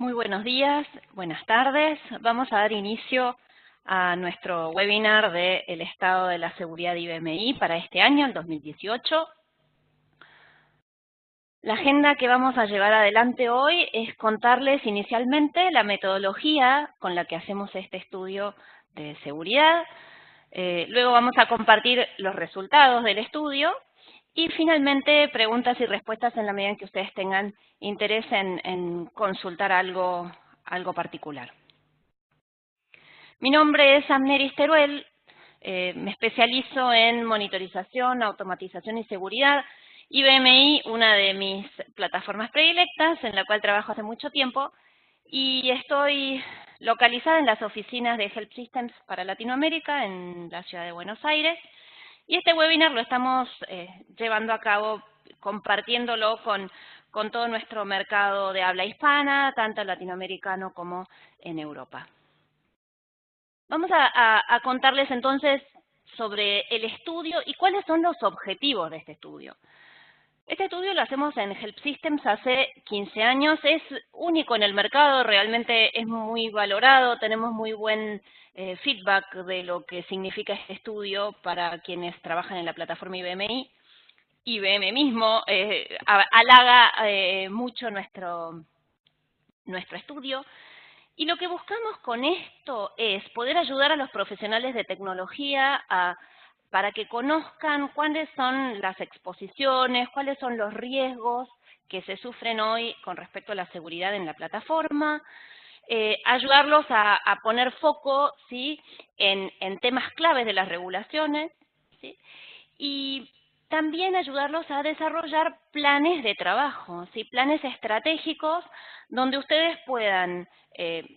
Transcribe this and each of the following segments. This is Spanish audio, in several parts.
Muy buenos días, buenas tardes. Vamos a dar inicio a nuestro webinar del estado de la seguridad IBMI para este año, el 2018. La agenda que vamos a llevar adelante hoy es contarles inicialmente la metodología con la que hacemos este estudio de seguridad. Luego vamos a compartir los resultados del estudio y finalmente preguntas y respuestas en la medida en que ustedes tengan interés en consultar algo particular. Mi nombre es Amneris Teruel, me especializo en monitorización, automatización y seguridad. IBMI, una de mis plataformas predilectas, en la cual trabajo hace mucho tiempo, y estoy localizada en las oficinas de Help Systems para Latinoamérica, en la ciudad de Buenos Aires. Y este webinar lo estamos llevando a cabo, compartiéndolo con todo nuestro mercado de habla hispana, tanto latinoamericano como en Europa. Vamos a contarles entonces sobre el estudio y cuáles son los objetivos de este estudio. Este estudio lo hacemos en Help Systems hace 15 años, es único en el mercado, realmente es muy valorado, tenemos muy buen feedback de lo que significa este estudio para quienes trabajan en la plataforma IBMI. IBM mismo halaga mucho nuestro estudio. Y lo que buscamos con esto es poder ayudar a los profesionales de tecnología para que conozcan cuáles son las exposiciones, cuáles son los riesgos que se sufren hoy con respecto a la seguridad en la plataforma, ayudarlos a poner foco, ¿sí?, en temas claves de las regulaciones, ¿sí?, y también ayudarlos a desarrollar planes de trabajo, ¿sí?, planes estratégicos donde ustedes puedan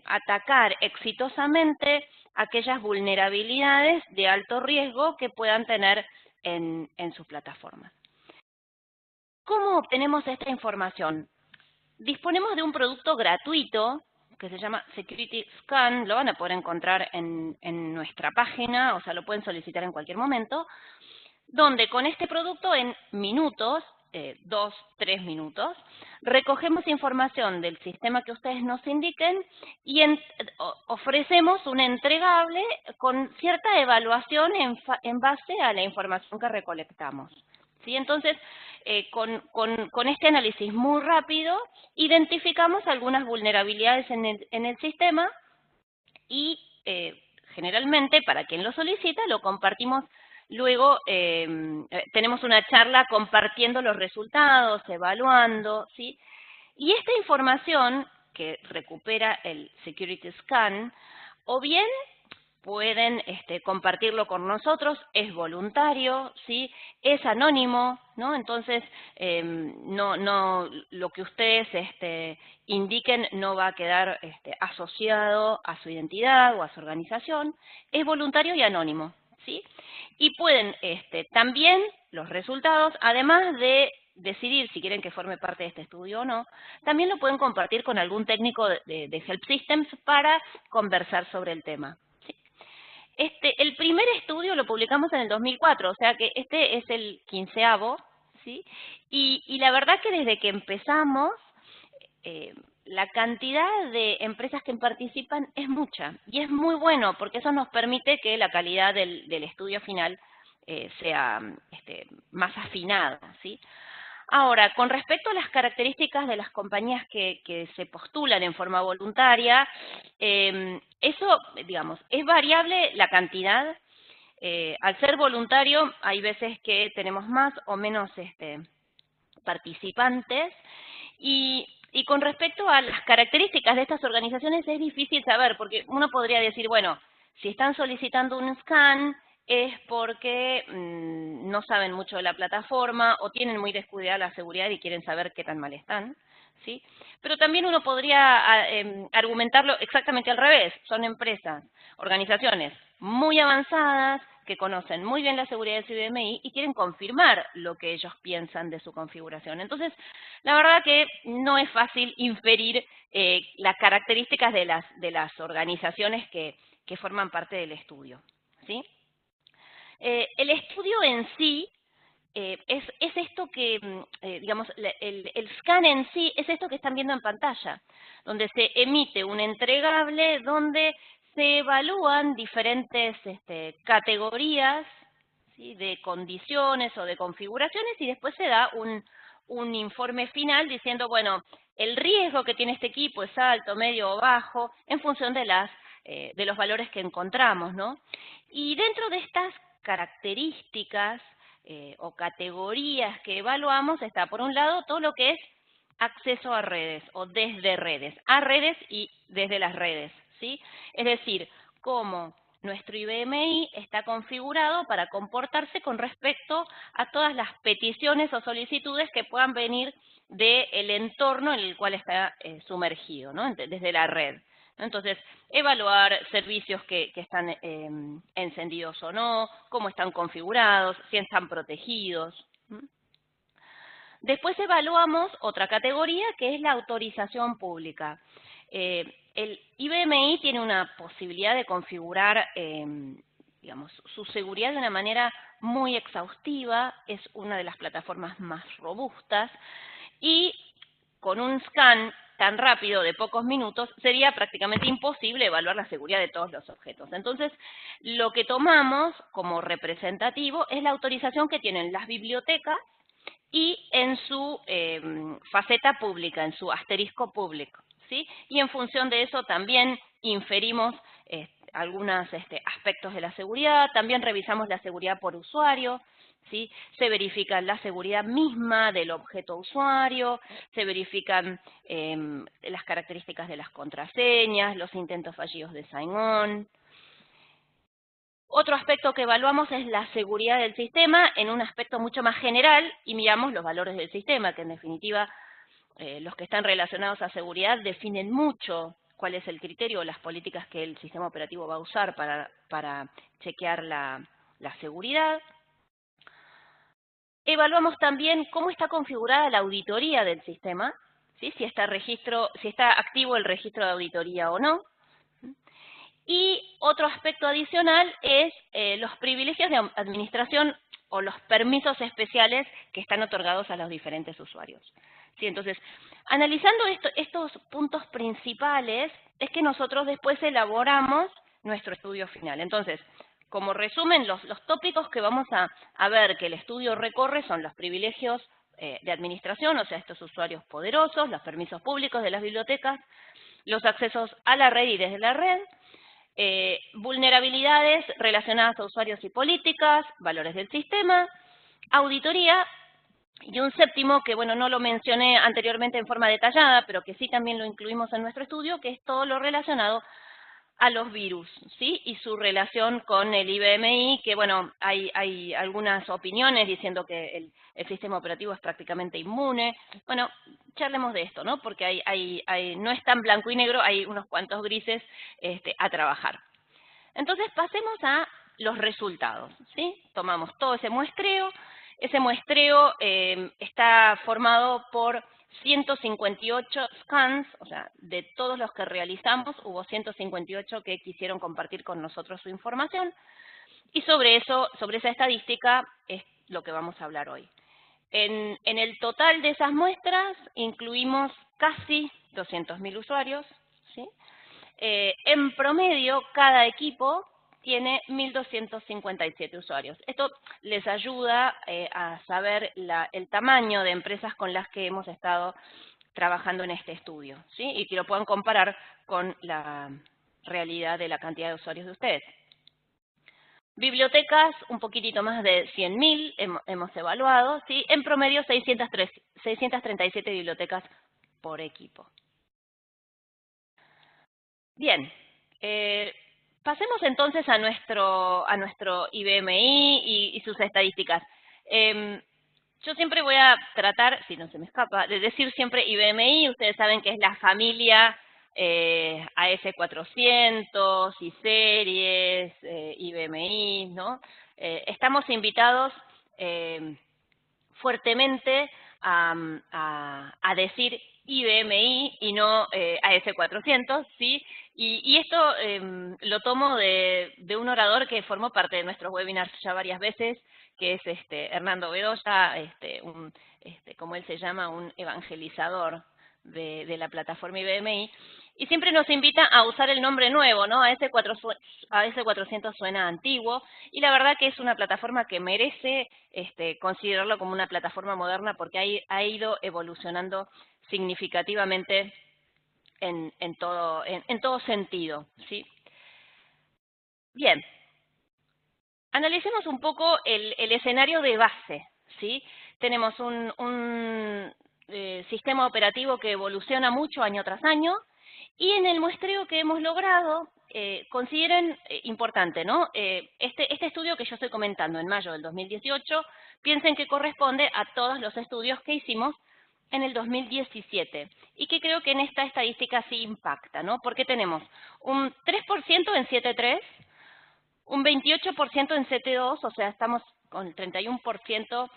atacar exitosamente aquellas vulnerabilidades de alto riesgo que puedan tener en sus plataformas. ¿Cómo obtenemos esta información? Disponemos de un producto gratuito que se llama Security Scan, lo van a poder encontrar en nuestra página, o sea, lo pueden solicitar en cualquier momento, donde con este producto en minutos, 2, 3 minutos, recogemos información del sistema que ustedes nos indiquen y ofrecemos un entregable con cierta evaluación en base a la información que recolectamos, ¿sí? Entonces, con este análisis muy rápido, identificamos algunas vulnerabilidades en el sistema y generalmente, para quien lo solicita, lo compartimos. Luego tenemos una charla compartiendo los resultados, evaluando, ¿sí? Y esta información que recupera el Security Scan, o bien pueden compartirlo con nosotros, es voluntario, ¿sí?, es anónimo, ¿no? Entonces, lo que ustedes indiquen no va a quedar asociado a su identidad o a su organización, es voluntario y anónimo, ¿sí? Y pueden también los resultados, además de decidir si quieren que forme parte de este estudio o no, también lo pueden compartir con algún técnico de Help Systems para conversar sobre el tema. El primer estudio lo publicamos en el 2004, o sea que este es el 15º, ¿sí? Y la verdad que desde que empezamos, la cantidad de empresas que participan es mucha, y es muy bueno, porque eso nos permite que la calidad del estudio final sea más afinada, ¿sí? Ahora, con respecto a las características de las compañías que se postulan en forma voluntaria, eso, digamos, es variable la cantidad. Al ser voluntario, hay veces que tenemos más o menos participantes. Y con respecto a las características de estas organizaciones es difícil saber, porque uno podría decir, bueno, si están solicitando un scan es porque no saben mucho de la plataforma o tienen muy descuidada la seguridad y quieren saber qué tan mal están, ¿sí? Pero también uno podría argumentarlo exactamente al revés. Son empresas, organizaciones muy avanzadas, que conocen muy bien la seguridad del IBMI y quieren confirmar lo que ellos piensan de su configuración. Entonces, la verdad que no es fácil inferir las características de las organizaciones que forman parte del estudio, ¿sí? El estudio en sí es esto que, digamos, el scan en sí es esto que están viendo en pantalla, donde se emite un entregable donde se evalúan diferentes categorías, ¿sí?, de condiciones o de configuraciones y después se da un informe final diciendo, bueno, el riesgo que tiene este equipo es alto, medio o bajo, en función de los valores que encontramos, ¿no? Y dentro de estas características o categorías que evaluamos está, por un lado, todo lo que es acceso a redes o desde redes, a redes y desde las redes, ¿sí? Es decir, cómo nuestro IBMI está configurado para comportarse con respecto a todas las peticiones o solicitudes que puedan venir del entorno en el cual está sumergido, ¿no? Desde la red. Entonces, evaluar servicios que están encendidos o no, cómo están configurados, si están protegidos. Después evaluamos otra categoría que es la autorización pública. El IBMI tiene una posibilidad de configurar, digamos, su seguridad de una manera muy exhaustiva, es una de las plataformas más robustas y con un scan tan rápido de pocos minutos sería prácticamente imposible evaluar la seguridad de todos los objetos. Entonces, lo que tomamos como representativo es la autorización que tienen las bibliotecas y en su faceta pública, en su asterisco público, ¿sí? Y en función de eso también inferimos algunos aspectos de la seguridad, también revisamos la seguridad por usuario, ¿sí? Se verifica la seguridad misma del objeto usuario, se verifican las características de las contraseñas, los intentos fallidos de sign-on. Otro aspecto que evaluamos es la seguridad del sistema en un aspecto mucho más general y miramos los valores del sistema, que en definitiva los que están relacionados a seguridad definen mucho cuál es el criterio o las políticas que el sistema operativo va a usar para chequear la seguridad. Evaluamos también cómo está configurada la auditoría del sistema, ¿sí? Si está activo el registro de auditoría o no. Y otro aspecto adicional es los privilegios de administración o los permisos especiales que están otorgados a los diferentes usuarios. ¿Sí? Entonces, analizando estos puntos principales, es que nosotros después elaboramos nuestro estudio final. Entonces, como resumen, los tópicos que vamos a ver que el estudio recorre son los privilegios de administración, o sea, estos usuarios poderosos, los permisos públicos de las bibliotecas, los accesos a la red y desde la red, vulnerabilidades relacionadas a usuarios y políticas, valores del sistema, auditoría, y un séptimo que, bueno, no lo mencioné anteriormente en forma detallada, pero que sí también lo incluimos en nuestro estudio, que es todo lo relacionado a los virus, ¿sí? Y su relación con el IBMI, que, bueno, hay algunas opiniones diciendo que el sistema operativo es prácticamente inmune. Bueno, charlemos de esto, ¿no? Porque no es tan blanco y negro, hay unos cuantos grises a trabajar. Entonces, pasemos a los resultados, ¿sí? Tomamos todo ese muestreo está formado por 158 scans, o sea, de todos los que realizamos, hubo 158 que quisieron compartir con nosotros su información, y sobre esa estadística es lo que vamos a hablar hoy. En el total de esas muestras incluimos casi 200.000 usuarios, ¿sí? En promedio, cada equipo tiene 1.257 usuarios. Esto les ayuda a saber el tamaño de empresas con las que hemos estado trabajando en este estudio, ¿sí? Y que lo puedan comparar con la realidad de la cantidad de usuarios de ustedes. Bibliotecas, un poquitito más de 100.000 hemos evaluado, ¿sí? En promedio 637 bibliotecas por equipo. Bien, pasemos entonces a nuestro IBMI y sus estadísticas. Yo siempre voy a tratar, si no se me escapa, de decir siempre IBMI. Ustedes saben que es la familia AS400 y series, IBMI, ¿no? Estamos invitados fuertemente a decir IBMI y no AS400, ¿sí? Y esto lo tomo de un orador que formó parte de nuestros webinars ya varias veces, que es Hernando Bedoya, como él se llama, un evangelizador de la plataforma IBMI, y siempre nos invita a usar el nombre nuevo, ¿no? AS400 suena antiguo, y la verdad que es una plataforma que merece considerarlo como una plataforma moderna porque ha ido evolucionando significativamente en todo sentido, ¿sí? Bien, analicemos un poco el escenario de base, ¿sí? Tenemos un sistema operativo que evoluciona mucho año tras año, y en el muestreo que hemos logrado, consideren importante, ¿no? Este estudio que yo estoy comentando en mayo del 2018, piensen que corresponde a todos los estudios que hicimos en el 2017, y que creo que en esta estadística sí impacta, ¿no? Porque tenemos un 3% en 7.3, un 28% en 7.2, o sea, estamos con 31%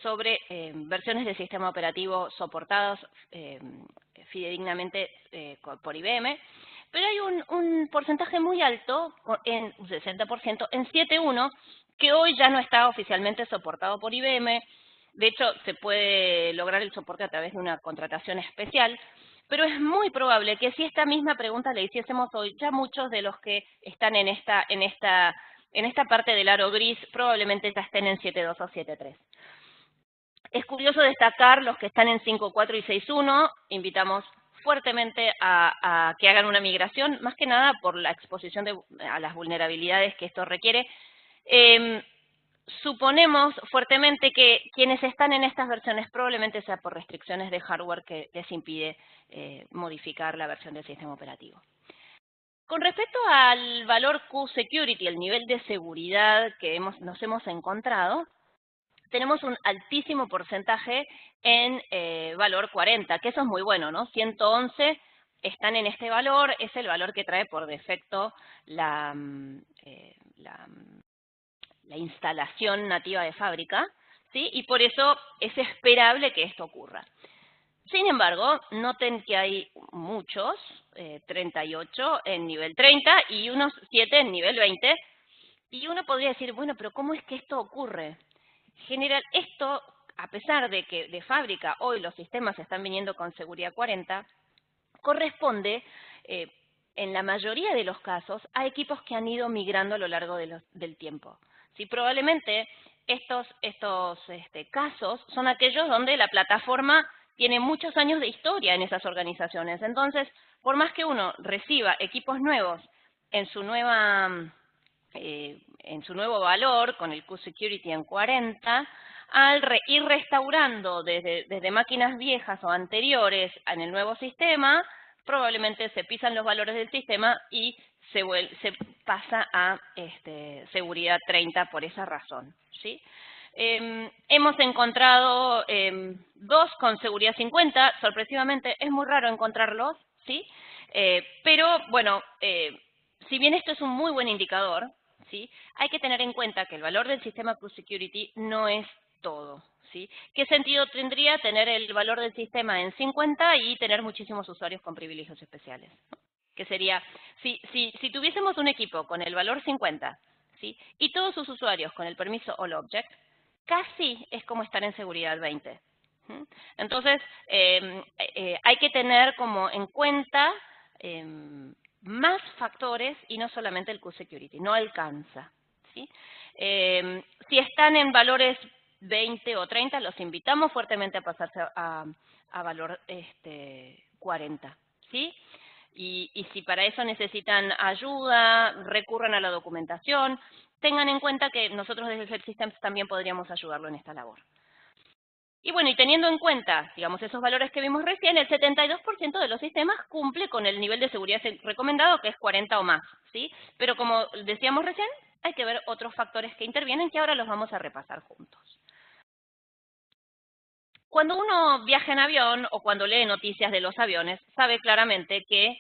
sobre versiones del sistema operativo soportadas fidedignamente por IBM, pero hay un porcentaje muy alto, en un 60%, en 7.1, que hoy ya no está oficialmente soportado por IBM. De hecho, se puede lograr el soporte a través de una contratación especial, pero es muy probable que si esta misma pregunta le hiciésemos hoy, ya muchos de los que están en esta parte del aro gris probablemente ya estén en 7.2 o 7.3. Es curioso destacar los que están en 5.4 y 6.1, invitamos fuertemente a que hagan una migración, más que nada por la exposición a las vulnerabilidades que esto requiere. Suponemos fuertemente que quienes están en estas versiones probablemente sea por restricciones de hardware que les impide modificar la versión del sistema operativo. Con respecto al valor Q-Security, el nivel de seguridad que nos hemos encontrado, tenemos un altísimo porcentaje en valor 40, que eso es muy bueno, ¿no? 111 están en este valor, es el valor que trae por defecto la instalación nativa de fábrica, ¿sí? Y por eso es esperable que esto ocurra. Sin embargo, noten que hay muchos, 38 en nivel 30 y unos 7 en nivel 20, y uno podría decir, bueno, pero ¿cómo es que esto ocurre? General, esto, a pesar de que de fábrica hoy los sistemas están viniendo con seguridad 40, corresponde, en la mayoría de los casos, a equipos que han ido migrando a lo largo del tiempo. ¿Sí? Probablemente estos casos son aquellos donde la plataforma tiene muchos años de historia en esas organizaciones. Entonces, por más que uno reciba equipos nuevos en su nuevo valor, con el Q-Security en 40, al ir restaurando desde máquinas viejas o anteriores en el nuevo sistema, probablemente se pisan los valores del sistema y se pasa a seguridad 30 por esa razón, ¿sí? Hemos encontrado dos con seguridad 50, sorpresivamente es muy raro encontrarlos, ¿sí? Pero bueno, si bien esto es un muy buen indicador, ¿sí? Hay que tener en cuenta que el valor del sistema Q-Security no es todo, ¿sí? ¿Qué sentido tendría tener el valor del sistema en 50 y tener muchísimos usuarios con privilegios especiales? Que sería, si tuviésemos un equipo con el valor 50, ¿sí? Y todos sus usuarios con el permiso All Object, casi es como estar en seguridad 20. Entonces, hay que tener como en cuenta más factores y no solamente el Q-Security, no alcanza, ¿sí? Si están en valores 20 o 30, los invitamos fuertemente a pasarse a valor 40, ¿sí? Y si para eso necesitan ayuda, recurran a la documentación, tengan en cuenta que nosotros desde Health Systems también podríamos ayudarlo en esta labor. Y bueno, y teniendo en cuenta, digamos, esos valores que vimos recién, el 72% de los sistemas cumple con el nivel de seguridad recomendado, que es 40 o más, ¿sí? Pero como decíamos recién, hay que ver otros factores que intervienen, que ahora los vamos a repasar juntos. Cuando uno viaja en avión o cuando lee noticias de los aviones, sabe claramente que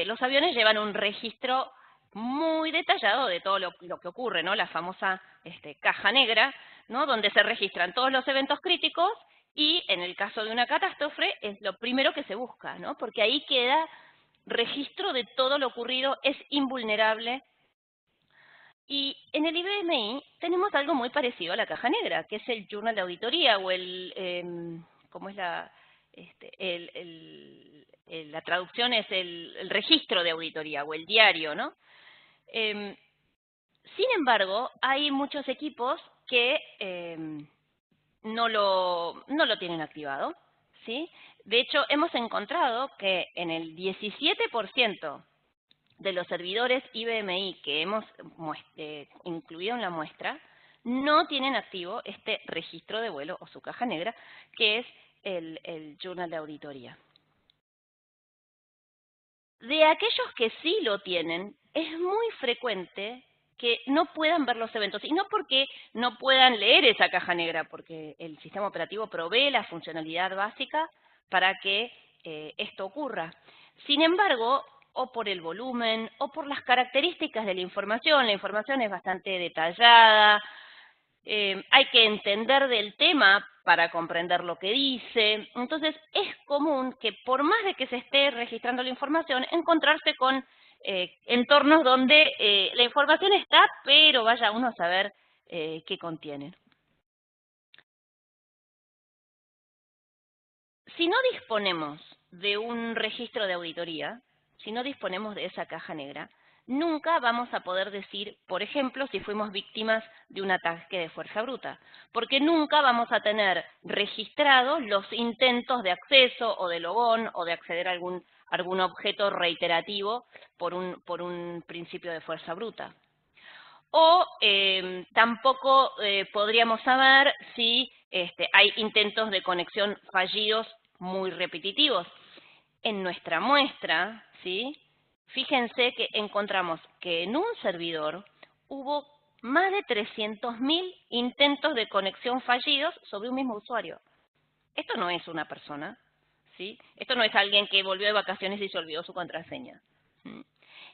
los aviones llevan un registro muy detallado de todo lo que ocurre, ¿no? La famosa caja negra, ¿no? Donde se registran todos los eventos críticos y en el caso de una catástrofe es lo primero que se busca, ¿no? Porque ahí queda registro de todo lo ocurrido, es invulnerable. Y en el IBMI tenemos algo muy parecido a la caja negra, que es el journal de auditoría o ¿cómo es la traducción? Es el registro de auditoría o el diario, ¿no? Sin embargo, hay muchos equipos que no lo tienen activado, ¿sí? De hecho, hemos encontrado que en el 17% de los servidores IBMI que hemos incluido en la muestra, no tienen activo este registro de vuelo o su caja negra, que es el journal de auditoría. De aquellos que sí lo tienen, es muy frecuente que no puedan ver los eventos, y no porque no puedan leer esa caja negra, porque el sistema operativo provee la funcionalidad básica para que esto ocurra. Sin embargo, o por el volumen, o por las características de la información es bastante detallada, hay que entender del tema para comprender lo que dice. Entonces, es común que por más de que se esté registrando la información, encontrarse con entornos donde la información está, pero vaya uno a saber qué contiene. Si no disponemos de un registro de auditoría, si no disponemos de esa caja negra, nunca vamos a poder decir, por ejemplo, si fuimos víctimas de un ataque de fuerza bruta, porque nunca vamos a tener registrados los intentos de acceso o de logón o de acceder a algún objeto reiterativo por un principio de fuerza bruta. O tampoco podríamos saber si hay intentos de conexión fallidos muy repetitivos. En nuestra muestra, ¿sí? Fíjense que encontramos que en un servidor hubo más de 300.000 intentos de conexión fallidos sobre un mismo usuario. Esto no es una persona, ¿sí? Esto no es alguien que volvió de vacaciones y se olvidó su contraseña.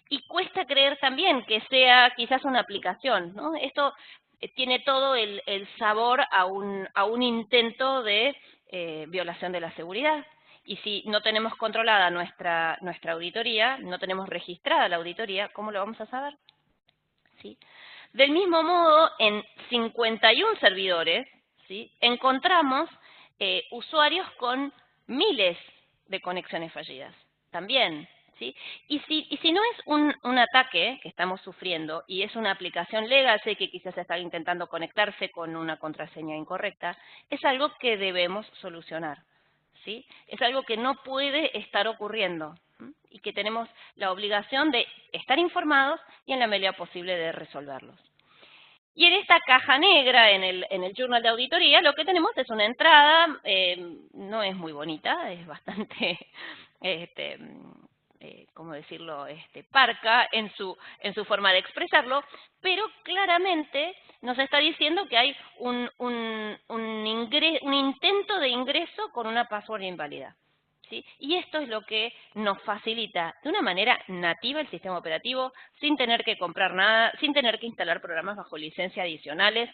Y cuesta creer también que sea quizás una aplicación, ¿no? Esto tiene todo el sabor a un intento de violación de la seguridad. Y si no tenemos controlada nuestra auditoría, no tenemos registrada la auditoría, ¿cómo lo vamos a saber? ¿Sí? Del mismo modo, en 51 servidores, ¿sí?, encontramos usuarios con miles de conexiones fallidas. También, ¿sí? Y si no es un ataque que estamos sufriendo y es una aplicación legacy que quizás está intentando conectarse con una contraseña incorrecta, es algo que debemos solucionar, ¿sí? Es algo que no puede estar ocurriendo y que tenemos la obligación de estar informados y en la medida posible de resolverlos. Y en esta caja negra, en el journal de auditoría, lo que tenemos es una entrada, no es muy bonita, es bastante, ¿cómo decirlo?, parca en su forma de expresarlo, pero claramente nos está diciendo que hay un intento de ingreso con una password inválida, ¿sí? Y esto es lo que nos facilita de una manera nativa el sistema operativo, sin tener que comprar nada, sin tener que instalar programas bajo licencia adicionales.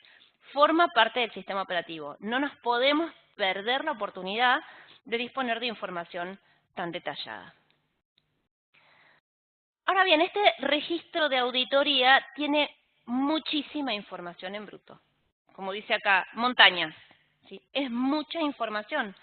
Forma parte del sistema operativo. No nos podemos perder la oportunidad de disponer de información tan detallada. Ahora bien, este registro de auditoría tiene muchísima información en bruto. Como dice acá, montañas, ¿sí? Es mucha información.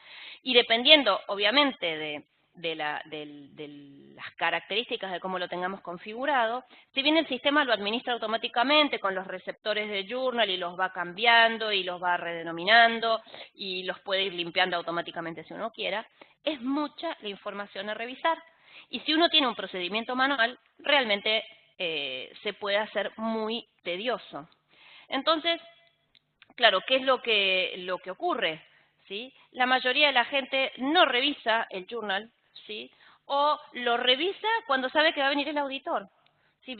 Y dependiendo, obviamente, de las características de cómo lo tengamos configurado, si bien el sistema lo administra automáticamente con los receptores de journal y los va cambiando y los va redenominando y los puede ir limpiando automáticamente si uno quiera, es mucha la información a revisar. Y si uno tiene un procedimiento manual, realmente se puede hacer muy tedioso. Entonces, claro, ¿qué es lo que ocurre? ¿Sí? La mayoría de la gente no revisa el journal, ¿sí?, o lo revisa cuando sabe que va a venir el auditor. ¿Sí?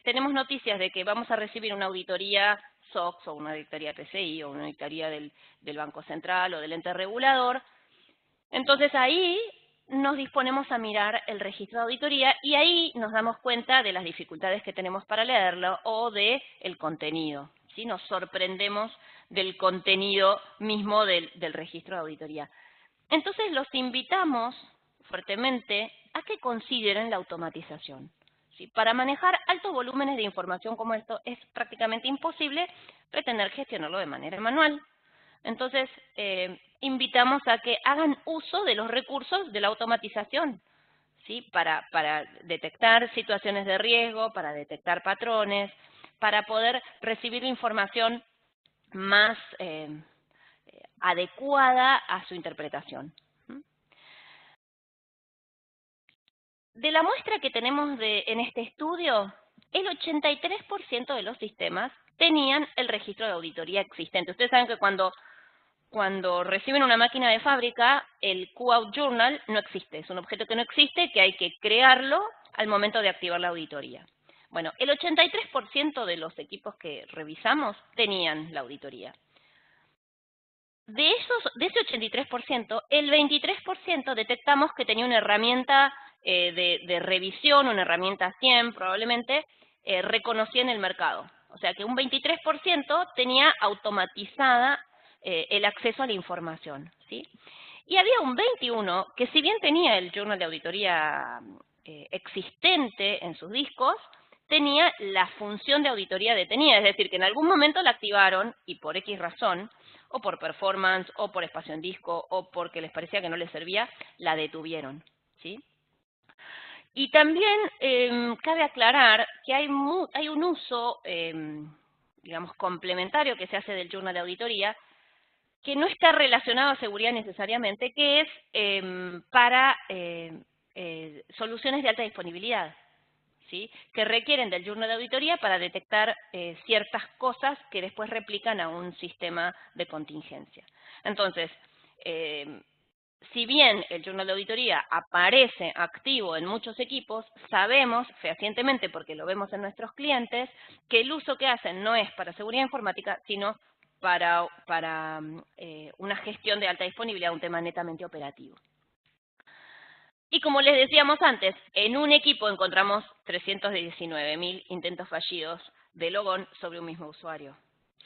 Tenemos noticias de que vamos a recibir una auditoría SOX o una auditoría PCI o una auditoría del Banco Central o del ente regulador. Entonces ahí nos disponemos a mirar el registro de auditoría y ahí nos damos cuenta de las dificultades que tenemos para leerlo o del contenido, ¿sí? Nos sorprendemos del contenido mismo del registro de auditoría. Entonces los invitamos fuertemente a que consideren la automatización. ¿Sí? Para manejar altos volúmenes de información como esto es prácticamente imposible pretender gestionarlo de manera manual. Entonces, invitamos a que hagan uso de los recursos de la automatización, ¿sí? Para detectar situaciones de riesgo, para detectar patrones, para poder recibir información más adecuada a su interpretación. De la muestra que tenemos en este estudio, el 83% de los sistemas tenían el registro de auditoría existente. Ustedes saben que cuando reciben una máquina de fábrica, el QOut Journal no existe. Es un objeto que no existe, que hay que crearlo al momento de activar la auditoría. Bueno, el 83% de los equipos que revisamos tenían la auditoría. De ese 83%, el 23% detectamos que tenía una herramienta de revisión, una herramienta 100 probablemente, reconocida en el mercado. O sea que un 23% tenía automatizada el acceso a la información, ¿sí? Y había un 21% que si bien tenía el journal de auditoría existente en sus discos, tenía la función de auditoría detenida, es decir, que en algún momento la activaron y por X razón, o por performance, o por espacio en disco, o porque les parecía que no les servía, la detuvieron, ¿sí? Y también cabe aclarar que hay un uso, digamos, complementario que se hace del journal de auditoría, que no está relacionado a seguridad necesariamente, que es para soluciones de alta disponibilidad, ¿sí? Que requieren del journal de auditoría para detectar ciertas cosas que después replican a un sistema de contingencia. Entonces, si bien el journal de auditoría aparece activo en muchos equipos, sabemos fehacientemente, porque lo vemos en nuestros clientes, que el uso que hacen no es para seguridad informática, sino para una gestión de alta disponibilidad, un tema netamente operativo. Y como les decíamos antes, en un equipo encontramos 319.000 intentos fallidos de logón sobre un mismo usuario,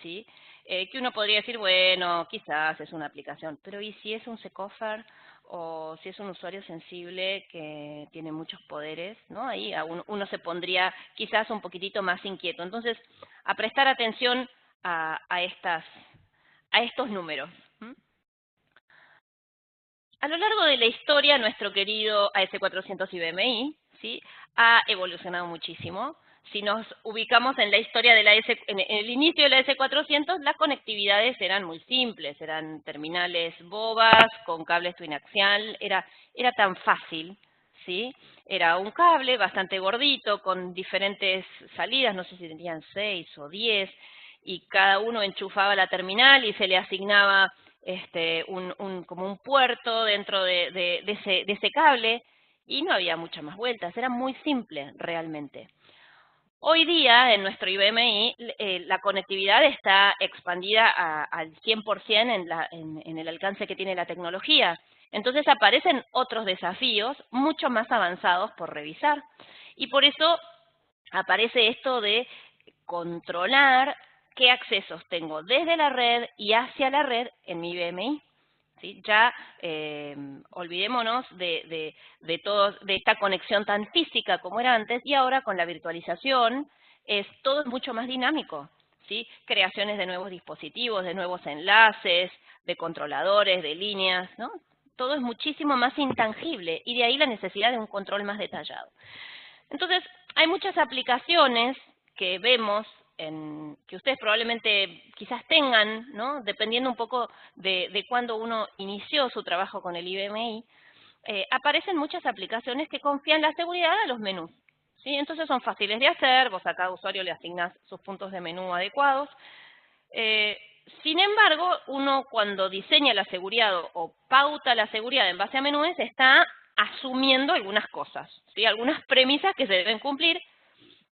¿sí? Que uno podría decir, bueno, quizás es una aplicación, pero ¿y si es un secofer o si es un usuario sensible que tiene muchos poderes, ¿no? Ahí uno se pondría quizás un poquitito más inquieto. Entonces, a prestar atención a estos números. A lo largo de la historia, nuestro querido AS400 IBMI, ¿sí? Ha evolucionado muchísimo. Si nos ubicamos en la historia de en el inicio de la AS400, las conectividades eran muy simples, eran terminales bobas, con cables twinaxial, era tan fácil, ¿sí? Era un cable bastante gordito, con diferentes salidas, no sé si tenían 6 o 10, y cada uno enchufaba la terminal y se le asignaba como un puerto dentro de ese cable, y no había muchas más vueltas, era muy simple realmente. Hoy día, en nuestro IBMI, la conectividad está expandida al 100% en el alcance que tiene la tecnología. Entonces aparecen otros desafíos mucho más avanzados por revisar. Y por eso aparece esto de controlar qué accesos tengo desde la red y hacia la red en mi IBMI. ¿Sí? Ya olvidémonos de esta conexión tan física como era antes, y ahora con la virtualización todo es mucho más dinámico, ¿sí? Creaciones de nuevos dispositivos, de nuevos enlaces, de controladores, de líneas, ¿no? Todo es muchísimo más intangible, y de ahí la necesidad de un control más detallado. Entonces, hay muchas aplicaciones que vemos, que ustedes probablemente quizás tengan, ¿no? Dependiendo un poco de cuándo uno inició su trabajo con el IBMI, aparecen muchas aplicaciones que confían la seguridad a los menús, ¿sí? Entonces son fáciles de hacer, vos a cada usuario le asignás sus puntos de menú adecuados. Sin embargo, uno cuando diseña la seguridad o pauta la seguridad en base a menús está asumiendo algunas cosas, ¿sí? Algunas premisas que se deben cumplir,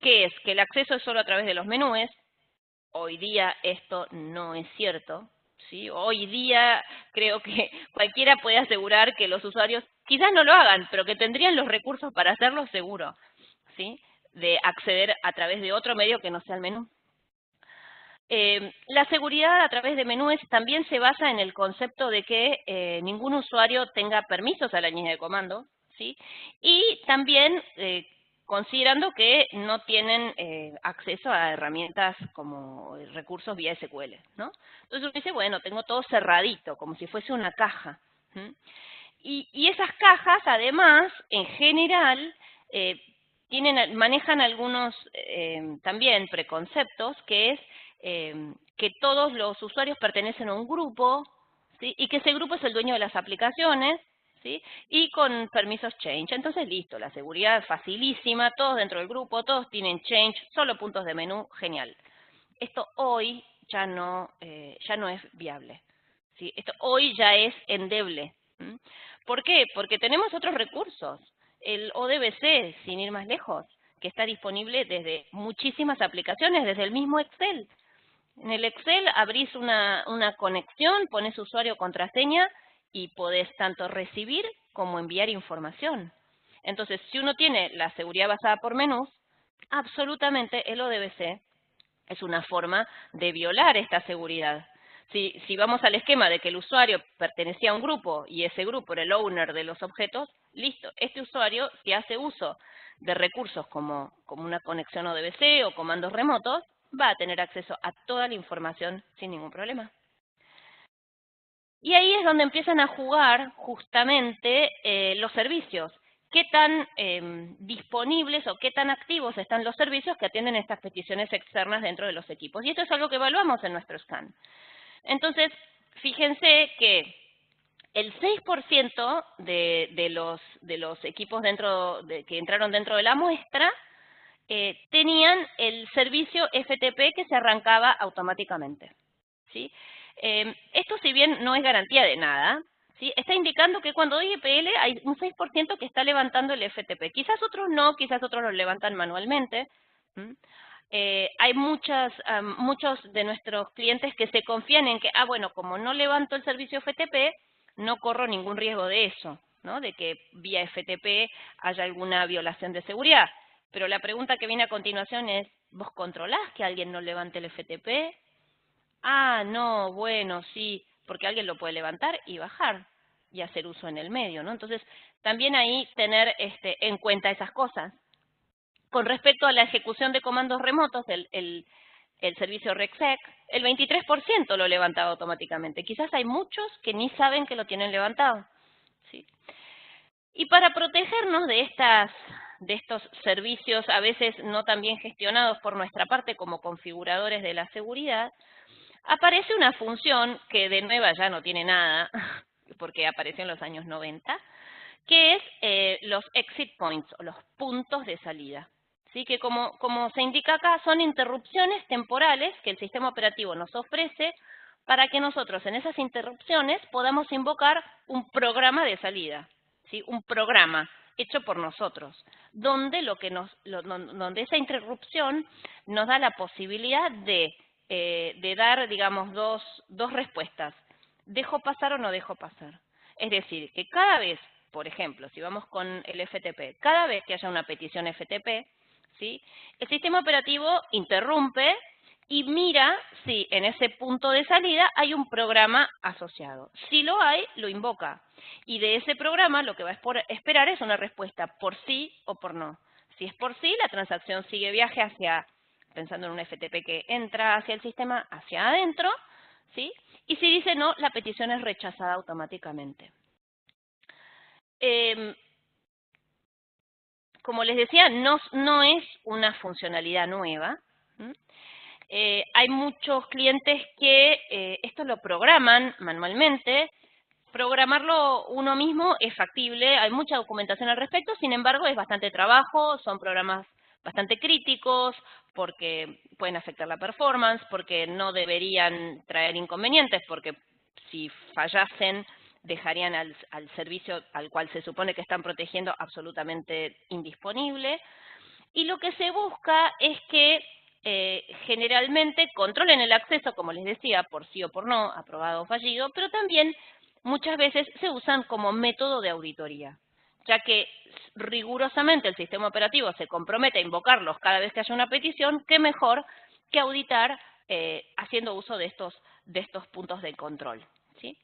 que es que el acceso es solo a través de los menús. Hoy día esto no es cierto, ¿sí? Hoy día creo que cualquiera puede asegurar que los usuarios quizás no lo hagan, pero que tendrían los recursos para hacerlo seguro, ¿sí? De acceder a través de otro medio que no sea el menú. La seguridad a través de menús también se basa en el concepto de que ningún usuario tenga permisos a la línea de comando, ¿sí? Y también considerando que no tienen acceso a herramientas como recursos vía SQL, ¿no? Entonces uno dice, bueno, tengo todo cerradito, como si fuese una caja. Y esas cajas, además, en general, manejan algunos también preconceptos, que es que todos los usuarios pertenecen a un grupo, ¿sí? Y que ese grupo es el dueño de las aplicaciones, ¿sí? Y con permisos change. Entonces, listo, la seguridad es facilísima, todos dentro del grupo, todos tienen change, solo puntos de menú, genial. Esto hoy ya no es viable, ¿sí? Esto hoy ya es endeble. ¿Por qué? Porque tenemos otros recursos. El ODBC, sin ir más lejos, que está disponible desde muchísimas aplicaciones, desde el mismo Excel. En el Excel abrís una conexión, pones usuario, contraseña y podés tanto recibir como enviar información. Entonces, si uno tiene la seguridad basada por menús, absolutamente el ODBC es una forma de violar esta seguridad. Si vamos al esquema de que el usuario pertenecía a un grupo y ese grupo era el owner de los objetos, listo, este usuario, si hace uso de recursos como una conexión ODBC o comandos remotos, va a tener acceso a toda la información sin ningún problema. Y ahí es donde empiezan a jugar justamente los servicios. ¿Qué tan disponibles o qué tan activos están los servicios que atienden estas peticiones externas dentro de los equipos? Y esto es algo que evaluamos en nuestro scan. Entonces, fíjense que el 6% de los equipos que entraron dentro de la muestra tenían el servicio FTP que se arrancaba automáticamente, ¿sí? Esto, si bien no es garantía de nada, ¿sí? Está indicando que cuando doy EPL hay un 6% que está levantando el FTP. Quizás otros no, quizás otros lo levantan manualmente. Hay muchos de nuestros clientes que se confían en que, bueno, como no levanto el servicio FTP, no corro ningún riesgo de eso, ¿no? De que vía FTP haya alguna violación de seguridad. Pero la pregunta que viene a continuación es, ¿vos controlás que alguien no levante el FTP? No, bueno, sí, porque alguien lo puede levantar y bajar y hacer uso en el medio, ¿no? Entonces, también ahí tener en cuenta esas cosas. Con respecto a la ejecución de comandos remotos, el servicio RegSec, el 23% lo levantaba automáticamente. Quizás hay muchos que ni saben que lo tienen levantado, ¿sí? Y para protegernos de estos servicios, a veces no tan bien gestionados por nuestra parte como configuradores de la seguridad, aparece una función que de nueva ya no tiene nada, porque apareció en los años 90, que es los exit points, o los puntos de salida. ¿Sí? Que como se indica acá, son interrupciones temporales que el sistema operativo nos ofrece para que nosotros en esas interrupciones podamos invocar un programa de salida, ¿sí? Un programa hecho por nosotros, donde donde esa interrupción nos da la posibilidad de dar, digamos, dos respuestas. ¿Dejo pasar o no dejo pasar? Es decir, que cada vez, por ejemplo, si vamos con el FTP, cada vez que haya una petición FTP, ¿sí? El sistema operativo interrumpe y mira si en ese punto de salida hay un programa asociado. Si lo hay, lo invoca. Y de ese programa lo que va a esperar es una respuesta por sí o por no. Si es por sí, la transacción sigue viaje pensando en un FTP que entra hacia el sistema, hacia adentro, ¿sí? Y si dice no, la petición es rechazada automáticamente. Como les decía, no es una funcionalidad nueva. Hay muchos clientes que esto lo programan manualmente. Programarlo uno mismo es factible, hay mucha documentación al respecto, sin embargo es bastante trabajo, son programas bastante críticos porque pueden afectar la performance, porque no deberían traer inconvenientes, porque si fallasen dejarían al servicio al cual se supone que están protegiendo absolutamente indisponible. Y lo que se busca es que generalmente controlen el acceso, como les decía, por sí o por no, aprobado o fallido, pero también muchas veces se usan como método de auditoría, ya que rigurosamente el sistema operativo se compromete a invocarlos cada vez que haya una petición, qué mejor que auditar haciendo uso de estos puntos de control, ¿sí?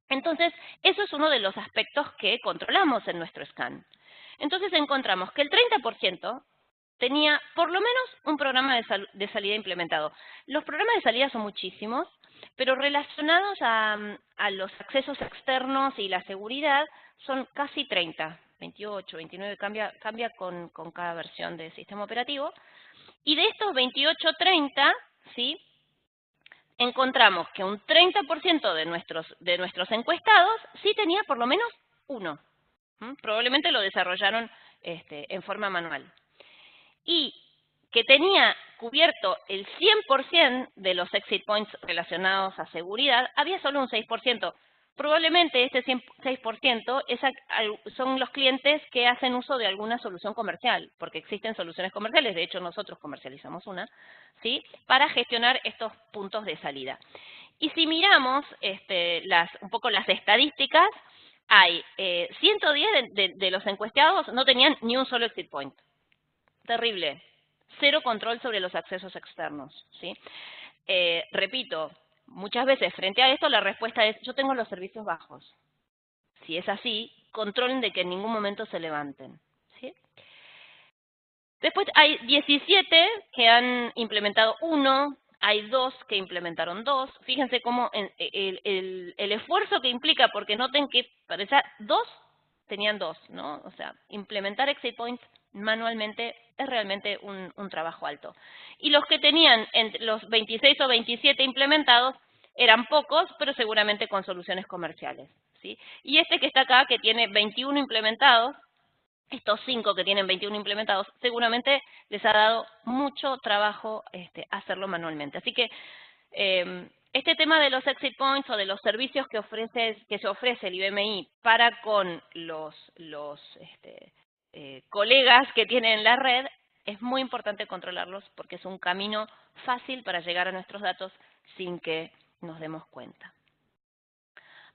Entonces, eso es uno de los aspectos que controlamos en nuestro scan. Entonces encontramos que el 30% tenía por lo menos un programa de salida implementado. Los programas de salida son muchísimos, pero relacionados a los accesos externos y la seguridad son casi 30, 28, 29, cambia con cada versión del sistema operativo. Y de estos 28, 30, ¿sí?, encontramos que un 30% de nuestros encuestados sí tenía por lo menos uno. Probablemente lo desarrollaron en forma manual. Y que tenía cubierto el 100% de los exit points relacionados a seguridad, había solo un 6%. Probablemente este 6% son los clientes que hacen uso de alguna solución comercial, porque existen soluciones comerciales, de hecho nosotros comercializamos una, ¿sí?, para gestionar estos puntos de salida. Y si miramos un poco las estadísticas, hay 110 de los encuestados no tenían ni un solo exit point. Terrible. Cero control sobre los accesos externos, ¿sí? Repito, muchas veces frente a esto la respuesta es: yo tengo los servicios bajos. Si es así, controlen de que en ningún momento se levanten, ¿sí? Después hay 17 que han implementado uno, hay 2 que implementaron 2. Fíjense cómo el esfuerzo que implica, porque noten que para esa 2 tenían 2, ¿no? O sea, implementar exit points manualmente es realmente un trabajo alto. Y los que tenían entre los 26 o 27 implementados eran pocos, pero seguramente con soluciones comerciales, ¿sí? Y este que está acá, que tiene 21 implementados, estos 5 que tienen 21 implementados, seguramente les ha dado mucho trabajo hacerlo manualmente. Así que este tema de los exit points o de los servicios que se ofrece el IBMI para con los colegas que tienen la red, es muy importante controlarlos porque es un camino fácil para llegar a nuestros datos sin que nos demos cuenta.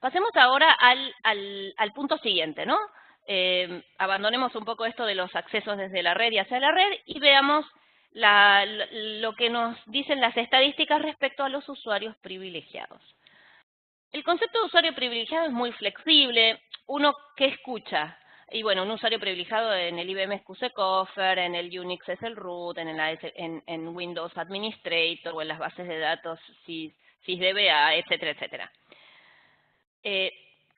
Pasemos ahora al punto siguiente, ¿no? Abandonemos un poco esto de los accesos desde la red y hacia la red y veamos lo que nos dicen las estadísticas respecto a los usuarios privilegiados. El concepto de usuario privilegiado es muy flexible. Uno, ¿qué escucha? Y bueno, un usuario privilegiado en el IBM es QSecoffer, en el Unix es el root, en Windows Administrator o en las bases de datos SysDBA, etcétera, etcétera.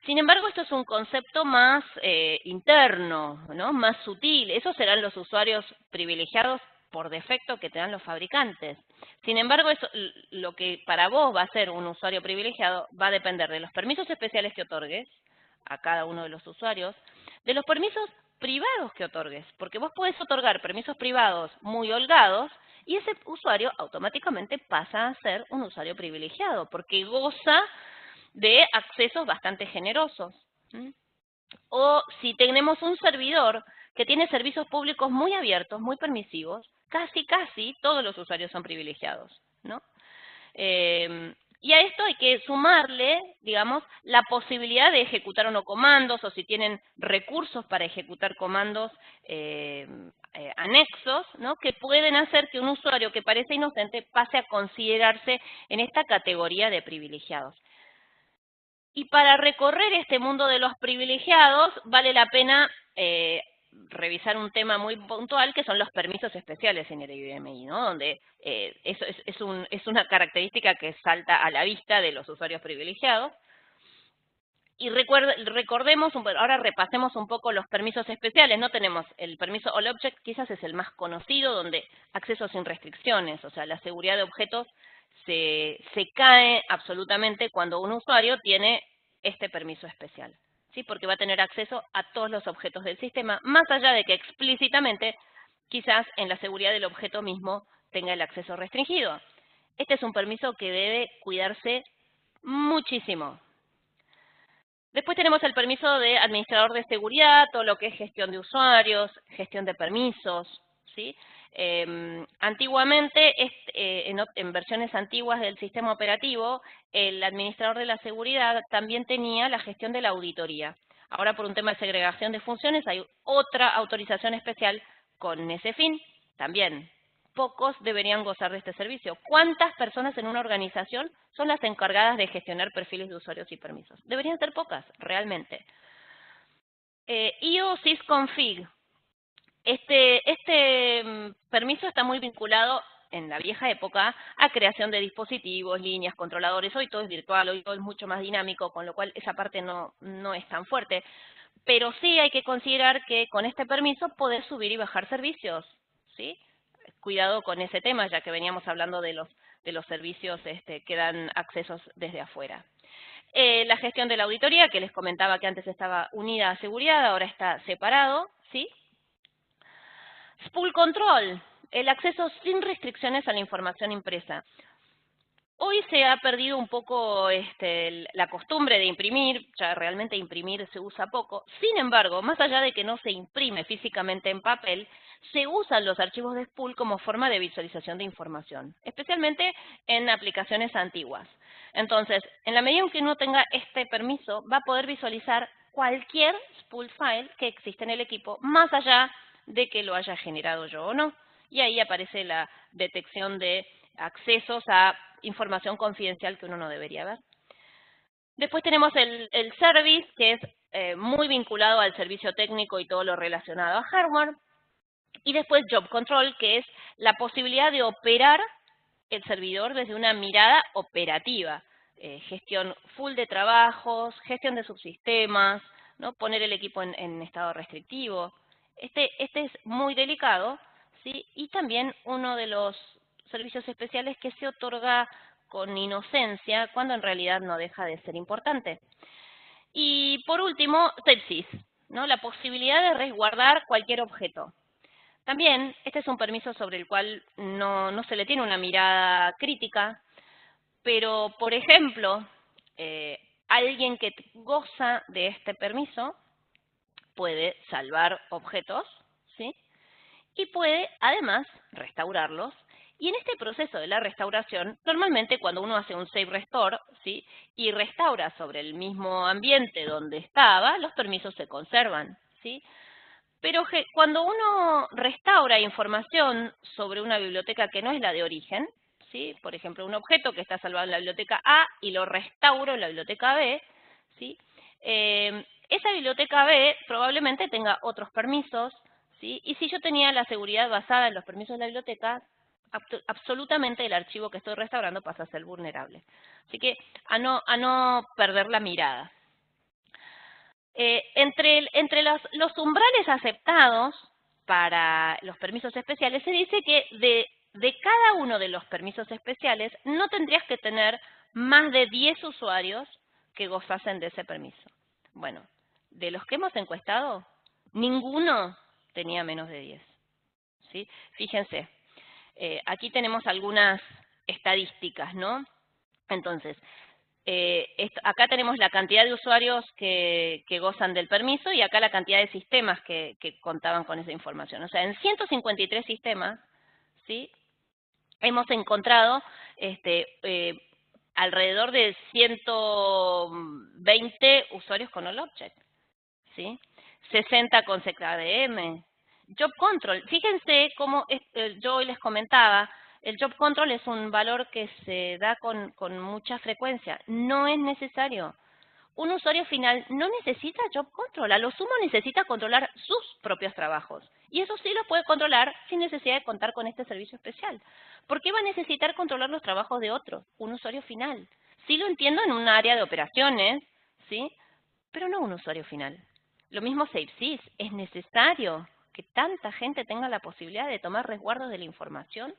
Sin embargo, esto es un concepto más interno, ¿no?, más sutil. Esos serán los usuarios privilegiados por defecto que te dan los fabricantes. Sin embargo, lo que para vos va a ser un usuario privilegiado va a depender de los permisos especiales que otorgues a cada uno de los usuarios, de los permisos privados que otorgues, porque vos podés otorgar permisos privados muy holgados y ese usuario automáticamente pasa a ser un usuario privilegiado, porque goza de accesos bastante generosos. O si tenemos un servidor que tiene servicios públicos muy abiertos, muy permisivos, casi todos los usuarios son privilegiados, ¿no? Y a esto hay que sumarle, digamos, la posibilidad de ejecutar o no comandos, o si tienen recursos para ejecutar comandos anexos, ¿no?, que pueden hacer que un usuario que parece inocente pase a considerarse en esta categoría de privilegiados. Y para recorrer este mundo de los privilegiados vale la pena revisar un tema muy puntual, que son los permisos especiales en el IBMI, ¿no?, donde eso es una característica que salta a la vista de los usuarios privilegiados. Y recordemos, ahora repasemos un poco los permisos especiales. No tenemos el permiso All Object, quizás es el más conocido, donde acceso sin restricciones, o sea, la seguridad de objetos se cae absolutamente cuando un usuario tiene este permiso especial, ¿sí?, porque va a tener acceso a todos los objetos del sistema, más allá de que explícitamente, quizás en la seguridad del objeto mismo, tenga el acceso restringido. Este es un permiso que debe cuidarse muchísimo. Después tenemos el permiso de administrador de seguridad, todo lo que es gestión de usuarios, gestión de permisos, ¿sí? Antiguamente, en versiones antiguas del sistema operativo, el administrador de la seguridad también tenía la gestión de la auditoría. Ahora, por un tema de segregación de funciones, hay otra autorización especial con ese fin también. pocos deberían gozar de este servicio. ¿Cuántas personas en una organización son las encargadas de gestionar perfiles de usuarios y permisos? Deberían ser pocas, realmente. IO sysconfig. Este permiso está muy vinculado en la vieja época a creación de dispositivos, líneas, controladores. Hoy todo es virtual, hoy todo es mucho más dinámico, con lo cual esa parte no es tan fuerte. Pero sí hay que considerar que con este permiso podés subir y bajar servicios, ¿sí? Cuidado con ese tema, ya que veníamos hablando de los servicios que dan accesos desde afuera. La gestión de la auditoría, que les comentaba que antes estaba unida a seguridad, ahora está separado, ¿sí? Spool control, el acceso sin restricciones a la información impresa. Hoy se ha perdido un poco la costumbre de imprimir, ya realmente imprimir se usa poco. Sin embargo, más allá de que no se imprime físicamente en papel, se usan los archivos de spool como forma de visualización de información, especialmente en aplicaciones antiguas. Entonces, en la medida en que uno tenga este permiso, va a poder visualizar cualquier spool file que existe en el equipo, más allá de que lo haya generado yo o no. Y ahí aparece la detección de accesos a información confidencial que uno no debería ver. Después tenemos el service, que es muy vinculado al servicio técnico y todo lo relacionado a hardware. Y después job control, que es la posibilidad de operar el servidor desde una mirada operativa. Gestión full de trabajos, gestión de subsistemas, ¿no? Poner el equipo en estado restrictivo. Este es muy delicado, ¿sí? Y también uno de los servicios especiales que se otorga con inocencia cuando en realidad no deja de ser importante. Y por último, sepsis, ¿no? La posibilidad de resguardar cualquier objeto. También, este es un permiso sobre el cual no se le tiene una mirada crítica, pero, por ejemplo, alguien que goza de este permiso puede salvar objetos, ¿sí? Y puede, además, restaurarlos. Y en este proceso de la restauración, normalmente cuando uno hace un save restore, ¿sí? Y restaura sobre el mismo ambiente donde estaba, los permisos se conservan, ¿sí? Pero cuando uno restaura información sobre una biblioteca que no es la de origen, ¿sí? Por ejemplo, un objeto que está salvado en la biblioteca A y lo restauro en la biblioteca B, ¿sí? Esa biblioteca B probablemente tenga otros permisos, ¿sí? Y si yo tenía la seguridad basada en los permisos de la biblioteca, absolutamente el archivo que estoy restaurando pasa a ser vulnerable. Así que a no perder la mirada. Entre los umbrales aceptados para los permisos especiales, se dice que de cada uno de los permisos especiales no tendrías que tener más de 10 usuarios que gozasen de ese permiso. Bueno, de los que hemos encuestado, ninguno tenía menos de 10. ¿Sí? Fíjense, aquí tenemos algunas estadísticas, ¿no? Entonces, acá tenemos la cantidad de usuarios que gozan del permiso y acá la cantidad de sistemas que contaban con esa información. O sea, en 153 sistemas, ¿sí? Hemos encontrado alrededor de 120 usuarios con All Object, ¿sí? 60 con ZDM. Job Control, fíjense cómo yo hoy les comentaba, el Job Control es un valor que se da con mucha frecuencia. No es necesario. Un usuario final no necesita Job Control, a lo sumo necesita controlar sus propios trabajos. Y eso sí lo puede controlar sin necesidad de contar con este servicio especial. ¿Por qué va a necesitar controlar los trabajos de otro, un usuario final? Sí lo entiendo en un área de operaciones, ¿sí? Pero no un usuario final. Lo mismo SafeSys, es necesario que tanta gente tenga la posibilidad de tomar resguardos de la información,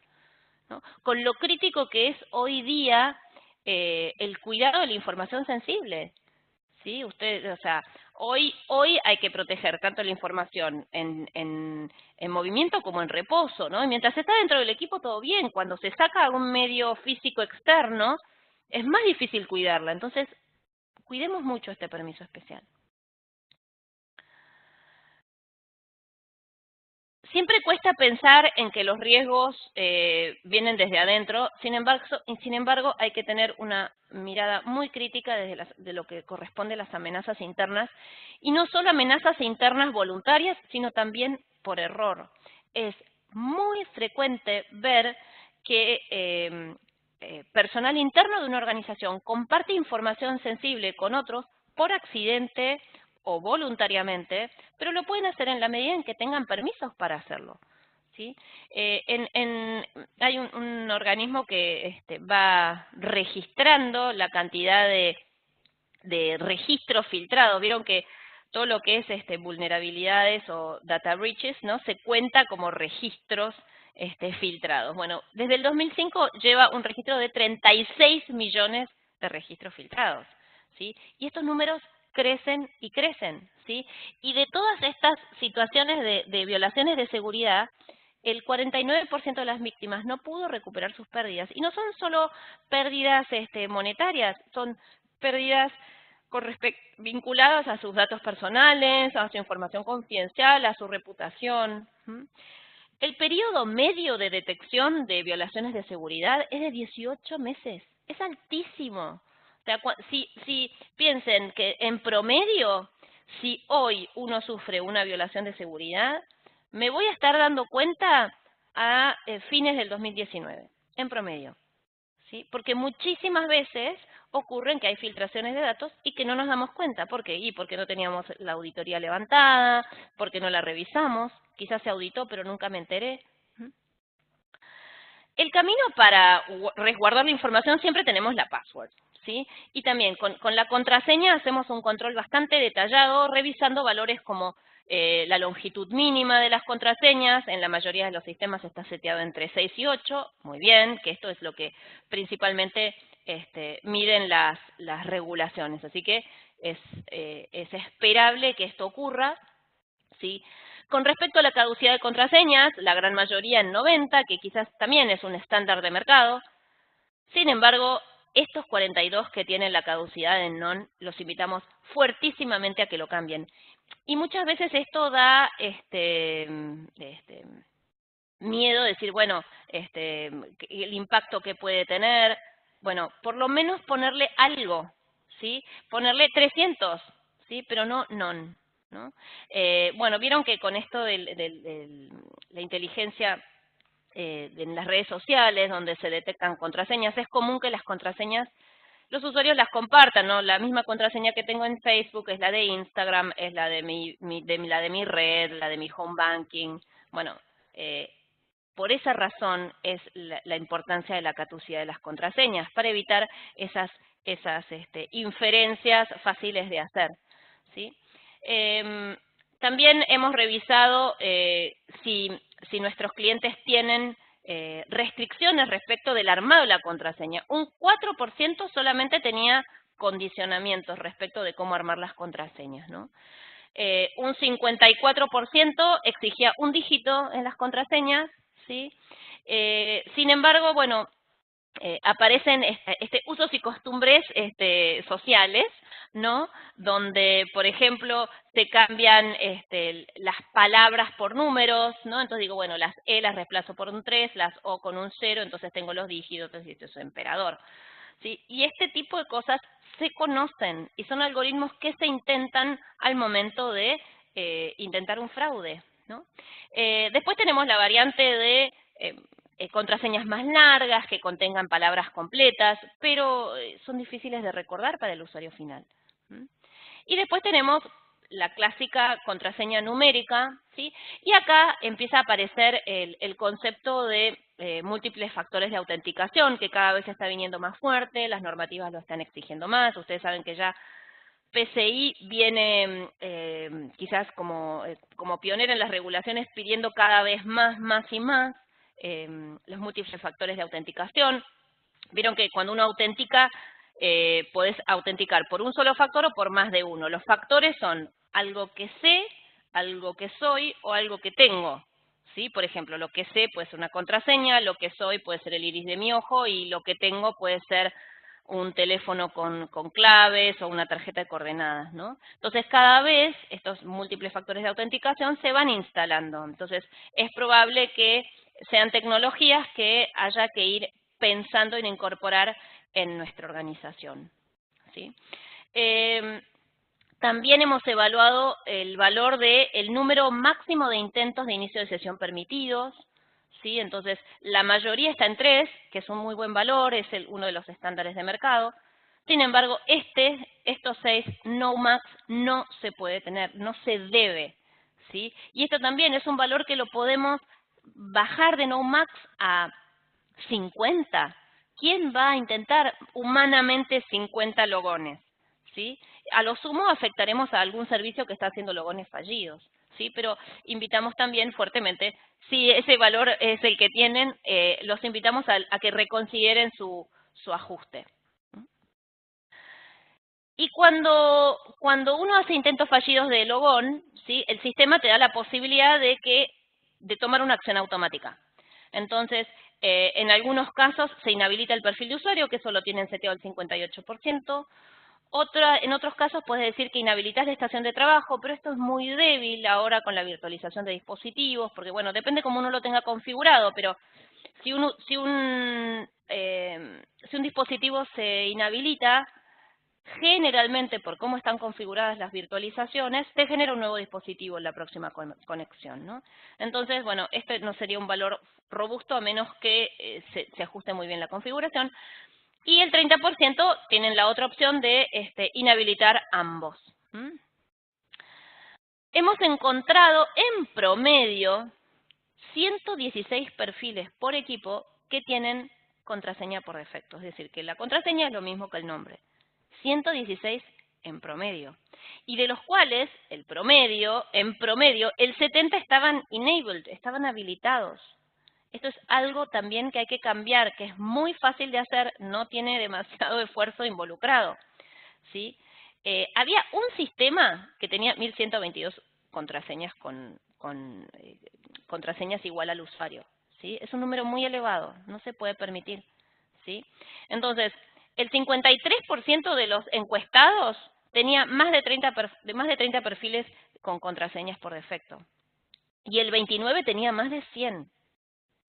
¿no? Con lo crítico que es hoy día el cuidado de la información sensible. ¿Sí? O sea, hoy hay que proteger tanto la información en movimiento como en reposo, ¿no? Y mientras está dentro del equipo todo bien, cuando se saca a un medio físico externo, es más difícil cuidarla. Entonces, cuidemos mucho este permiso especial. Siempre cuesta pensar en que los riesgos vienen desde adentro, sin embargo hay que tener una mirada muy crítica de lo que corresponde a las amenazas internas, y no solo amenazas internas voluntarias, sino también por error. Es muy frecuente ver que personal interno de una organización comparte información sensible con otros por accidente o voluntariamente, pero lo pueden hacer en la medida en que tengan permisos para hacerlo. ¿Sí? Hay un organismo que va registrando la cantidad de registros filtrados. Vieron que todo lo que es vulnerabilidades o data breaches, ¿no? Se cuenta como registros filtrados. Bueno, desde el 2005 lleva un registro de 36 millones de registros filtrados, ¿sí? Y estos números crecen y crecen, ¿sí? Y de todas estas situaciones de violaciones de seguridad, el 49% de las víctimas no pudo recuperar sus pérdidas. Y no son solo pérdidas monetarias, son pérdidas vinculadas a sus datos personales, a su información confidencial, a su reputación. El periodo medio de detección de violaciones de seguridad es de 18 meses. Es altísimo. O sea, si piensen que en promedio, si hoy uno sufre una violación de seguridad, me voy a estar dando cuenta a fines del 2019, en promedio. ¿Sí? Porque muchísimas veces ocurren que hay filtraciones de datos y que no nos damos cuenta. ¿Por qué? Y porque no teníamos la auditoría levantada, porque no la revisamos, quizás se auditó pero nunca me enteré. El camino para resguardar la información siempre tenemos la password, ¿sí? Y también con la contraseña hacemos un control bastante detallado, revisando valores como la longitud mínima de las contraseñas. En la mayoría de los sistemas está seteado entre 6 y 8, muy bien, que esto es lo que principalmente miden las regulaciones. Así que es esperable que esto ocurra, ¿sí? Con respecto a la caducidad de contraseñas, la gran mayoría en 90, que quizás también es un estándar de mercado. Sin embargo, estos 42 que tienen la caducidad en non, los invitamos fuertísimamente a que lo cambien. Y muchas veces esto da miedo de decir, bueno, el impacto que puede tener. Bueno, por lo menos ponerle algo, ¿sí? Ponerle 300, ¿sí? Pero no non, ¿no? Bueno, vieron que con esto de la inteligencia en las redes sociales, donde se detectan contraseñas, es común que las contraseñas los usuarios las compartan, ¿no? La misma contraseña que tengo en Facebook es la de Instagram, es la de la de mi red, la de mi home banking. Bueno, por esa razón es la importancia de la caducidad de las contraseñas, para evitar esas inferencias fáciles de hacer, ¿sí? También hemos revisado si nuestros clientes tienen restricciones respecto del armado de la contraseña. Un 4% solamente tenía condicionamientos respecto de cómo armar las contraseñas, ¿no? Un 54% exigía un dígito en las contraseñas, ¿sí? Sin embargo, bueno, aparecen usos y costumbres sociales, ¿no? Donde, por ejemplo, se cambian las palabras por números, ¿no? Entonces digo, bueno, las E las reemplazo por un 3, las O con un 0, entonces tengo los dígitos, entonces esto es emperador, ¿sí? Y este tipo de cosas se conocen y son algoritmos que se intentan al momento de intentar un fraude, ¿no? Después tenemos la variante de contraseñas más largas que contengan palabras completas, pero son difíciles de recordar para el usuario final. Y después tenemos la clásica contraseña numérica, ¿sí? Y acá empieza a aparecer el concepto de múltiples factores de autenticación, que cada vez está viniendo más fuerte, las normativas lo están exigiendo más. Ustedes saben que ya PCI viene quizás como pionera en las regulaciones, pidiendo cada vez más y más los múltiples factores de autenticación. Vieron que cuando uno autentica, podés autenticar por un solo factor o por más de uno. Los factores son algo que sé, algo que soy o algo que tengo, ¿sí? Por ejemplo, lo que sé puede ser una contraseña, lo que soy puede ser el iris de mi ojo y lo que tengo puede ser un teléfono con claves o una tarjeta de coordenadas, ¿no? Entonces, cada vez estos múltiples factores de autenticación se van instalando. Entonces, es probable que sean tecnologías que haya que ir pensando en incorporar en nuestra organización, ¿sí? También hemos evaluado el valor del número máximo de intentos de inicio de sesión permitidos, ¿sí? Entonces, la mayoría está en 3, que es un muy buen valor, es uno de los estándares de mercado. Sin embargo, estos 6 no max no se puede tener, no se debe, ¿sí? Y esto también es un valor que lo podemos bajar de no max a 50. ¿Quién va a intentar humanamente 50 logones? ¿Sí? A lo sumo afectaremos a algún servicio que está haciendo logones fallidos, ¿sí? Pero invitamos también fuertemente, si ese valor es el que tienen, los invitamos a que reconsideren su ajuste. Y cuando uno hace intentos fallidos de logón, ¿sí? El sistema te da la posibilidad de tomar una acción automática. Entonces, en algunos casos se inhabilita el perfil de usuario, que solo tienen seteado el 58%. En otros casos puedes decir que inhabilitas la estación de trabajo, pero esto es muy débil ahora con la virtualización de dispositivos, porque bueno, depende cómo uno lo tenga configurado, pero si un dispositivo se inhabilita, generalmente, por cómo están configuradas las virtualizaciones, te genera un nuevo dispositivo en la próxima conexión, ¿no? Entonces, bueno, este no sería un valor robusto a menos que se ajuste muy bien la configuración. Y el 30% tienen la otra opción de inhabilitar ambos. Hemos encontrado en promedio 116 perfiles por equipo que tienen contraseña por defecto. Es decir, que la contraseña es lo mismo que el nombre. 116 en promedio. Y de los cuales, en promedio, el 70 estaban enabled, estaban habilitados. Esto es algo también que hay que cambiar, que es muy fácil de hacer, no tiene demasiado esfuerzo involucrado, ¿sí? Había un sistema que tenía 1122 contraseñas con contraseñas igual al usuario, ¿sí? Es un número muy elevado, no se puede permitir, ¿sí? Entonces, el 53% de los encuestados tenía más de 30 perfiles con contraseñas por defecto. Y el 29% tenía más de 100.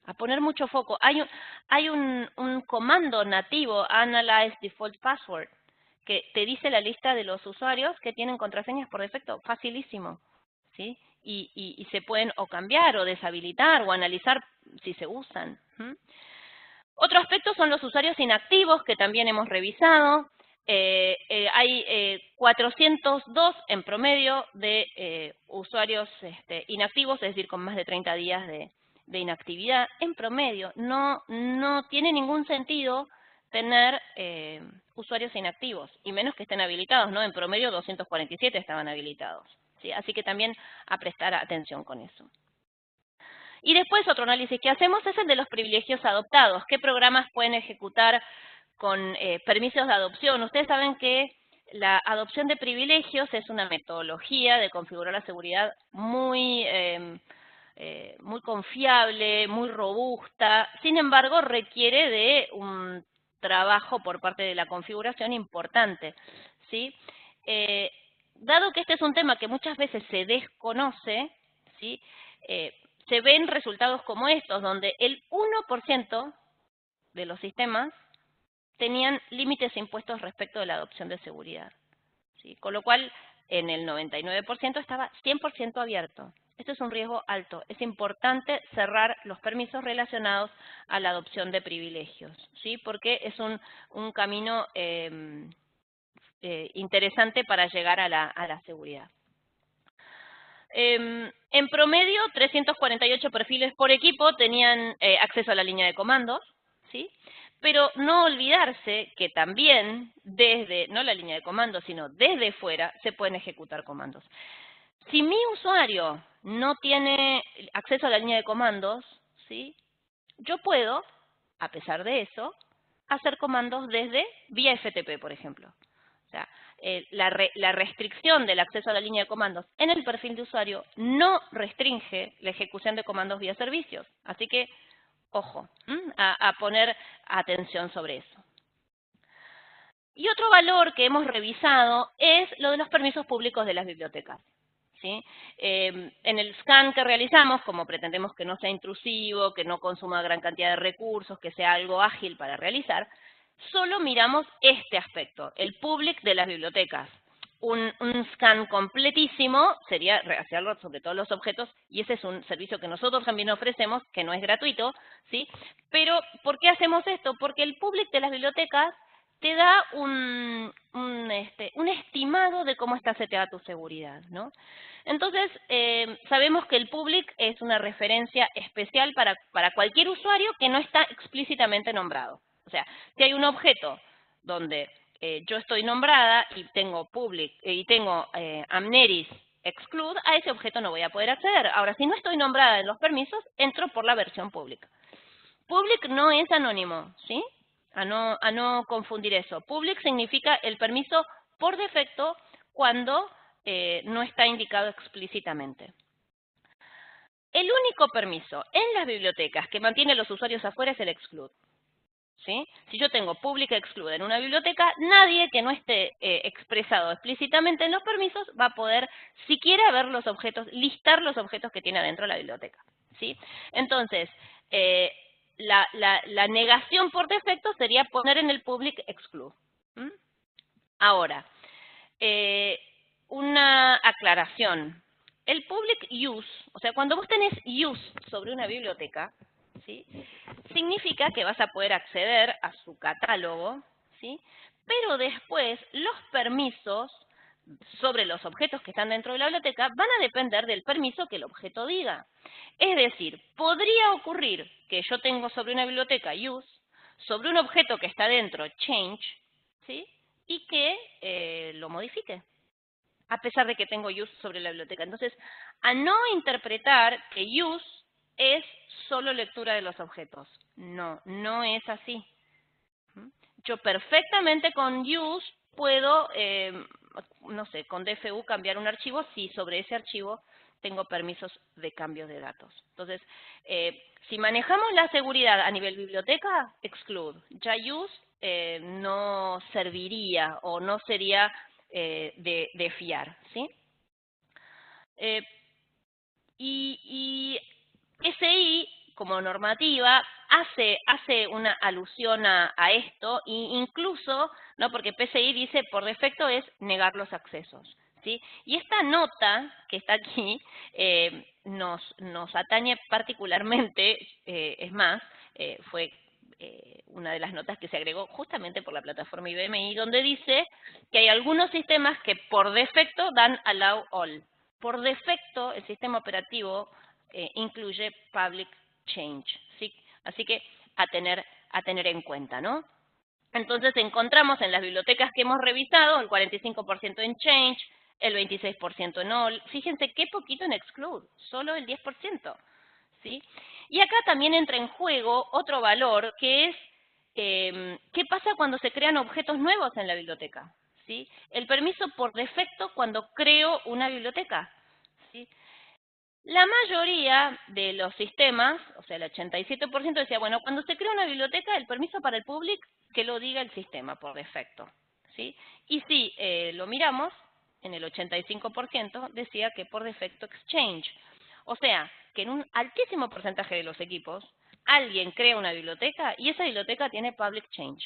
A poner mucho foco. Hay un comando nativo, Analyze Default Password, que te dice la lista de los usuarios que tienen contraseñas por defecto. Facilísimo, ¿sí? Y se pueden o cambiar o deshabilitar o analizar si se usan. Otro aspecto son los usuarios inactivos, que también hemos revisado. Hay 402 en promedio de usuarios inactivos, es decir, con más de 30 días de inactividad. En promedio, no tiene ningún sentido tener usuarios inactivos, y menos que estén habilitados, ¿no? En promedio 247 estaban habilitados, ¿sí? Así que también a prestar atención con eso. Y después otro análisis que hacemos es el de los privilegios adoptados. ¿Qué programas pueden ejecutar con permisos de adopción? Ustedes saben que la adopción de privilegios es una metodología de configurar la seguridad muy confiable, muy robusta. Sin embargo, requiere de un trabajo por parte de la configuración importante, ¿sí? Dado que este es un tema que muchas veces se desconoce, ¿sí? Se ven resultados como estos, donde el 1% de los sistemas tenían límites impuestos respecto de la adopción de seguridad, ¿sí? Con lo cual, en el 99% estaba 100% abierto. Esto es un riesgo alto. Es importante cerrar los permisos relacionados a la adopción de privilegios, ¿sí? Porque es un camino interesante para llegar a la seguridad. En promedio, 348 perfiles por equipo tenían acceso a la línea de comandos, ¿sí? Pero no olvidarse que también desde, no la línea de comandos, sino desde fuera, se pueden ejecutar comandos. Si mi usuario no tiene acceso a la línea de comandos, ¿sí? Yo puedo, a pesar de eso, hacer comandos desde vía FTP, por ejemplo. O sea, la restricción del acceso a la línea de comandos en el perfil de usuario no restringe la ejecución de comandos vía servicios. Así que, ojo, a poner atención sobre eso. Y otro valor que hemos revisado es lo de los permisos públicos de las bibliotecas, ¿sí? En el scan que realizamos, como pretendemos que no sea intrusivo, que no consuma gran cantidad de recursos, que sea algo ágil para realizar, solo miramos este aspecto, el public de las bibliotecas. un scan completísimo sería hacerlo sobre todos los objetos, y ese es un servicio que nosotros también ofrecemos, que no es gratuito, ¿sí? Pero, ¿por qué hacemos esto? Porque el public de las bibliotecas te da un estimado de cómo está seteada tu seguridad, ¿no? Entonces, sabemos que el public es una referencia especial para cualquier usuario que no está explícitamente nombrado. O sea, si hay un objeto donde yo estoy nombrada y tengo public y tengo amneris exclude, a ese objeto no voy a poder acceder. Ahora, si no estoy nombrada en los permisos, entro por la versión pública. Public no es anónimo, ¿sí? A no confundir eso. Public significa el permiso por defecto cuando no está indicado explícitamente. El único permiso en las bibliotecas que mantiene a los usuarios afuera es el exclude. ¿Sí? Si yo tengo public exclude en una biblioteca, nadie que no esté expresado explícitamente en los permisos va a poder siquiera ver los objetos, listar los objetos que tiene adentro de la biblioteca. ¿Sí? Entonces, la negación por defecto sería poner en el public exclude. ¿Mm? Ahora, una aclaración. El public use, o sea, cuando vos tenés use sobre una biblioteca, ¿sí? Significa que vas a poder acceder a su catálogo, ¿sí? Pero después los permisos sobre los objetos que están dentro de la biblioteca van a depender del permiso que el objeto diga. Es decir, podría ocurrir que yo tengo sobre una biblioteca use, sobre un objeto que está dentro change, ¿sí? Y que lo modifique, a pesar de que tengo use sobre la biblioteca. Entonces, a no interpretar que use es solo lectura de los objetos. No, no es así. Yo perfectamente con use puedo, no sé, con DFU cambiar un archivo si sobre ese archivo tengo permisos de cambio de datos. Entonces, si manejamos la seguridad a nivel biblioteca, exclude. Ya use no serviría o no sería de fiar, ¿sí? Y SI, como normativa, hace una alusión a esto, e incluso, ¿no? Porque PCI dice por defecto es negar los accesos, ¿sí? Y esta nota que está aquí nos atañe particularmente, es más, fue una de las notas que se agregó justamente por la plataforma IBMI, donde dice que hay algunos sistemas que por defecto dan allow all. Por defecto, el sistema operativo incluye public change, ¿sí? Así que a tener en cuenta, ¿no? Entonces encontramos en las bibliotecas que hemos revisado el 45% en change, el 26% en all. Fíjense qué poquito en exclude, solo el 10%, ¿sí? Y acá también entra en juego otro valor que es ¿qué pasa cuando se crean objetos nuevos en la biblioteca? ¿Sí? El permiso por defecto cuando creo una biblioteca, ¿sí? La mayoría de los sistemas, o sea, el 87% decía, bueno, cuando se crea una biblioteca, el permiso para el public, que lo diga el sistema por defecto, ¿sí? Y si lo miramos, en el 85% decía que por defecto exchange. O sea, que en un altísimo porcentaje de los equipos, alguien crea una biblioteca y esa biblioteca tiene public change.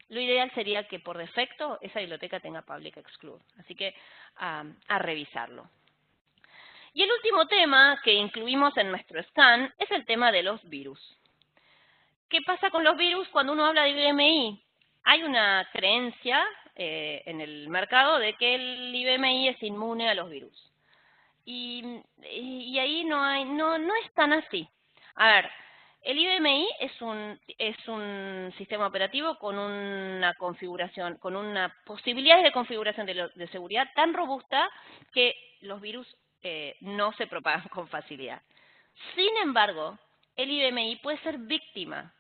Lo ideal sería que por defecto esa biblioteca tenga public exclude. Así que a revisarlo. Y el último tema que incluimos en nuestro scan es el tema de los virus. ¿Qué pasa con los virus cuando uno habla de IBMI? Hay una creencia en el mercado de que el IBMI es inmune a los virus. Y ahí no es tan así. A ver, el IBMI es un sistema operativo con una configuración, con una posibilidades de configuración de seguridad tan robusta que los virus no se propagan con facilidad. Sin embargo, el IBMI puede ser víctima,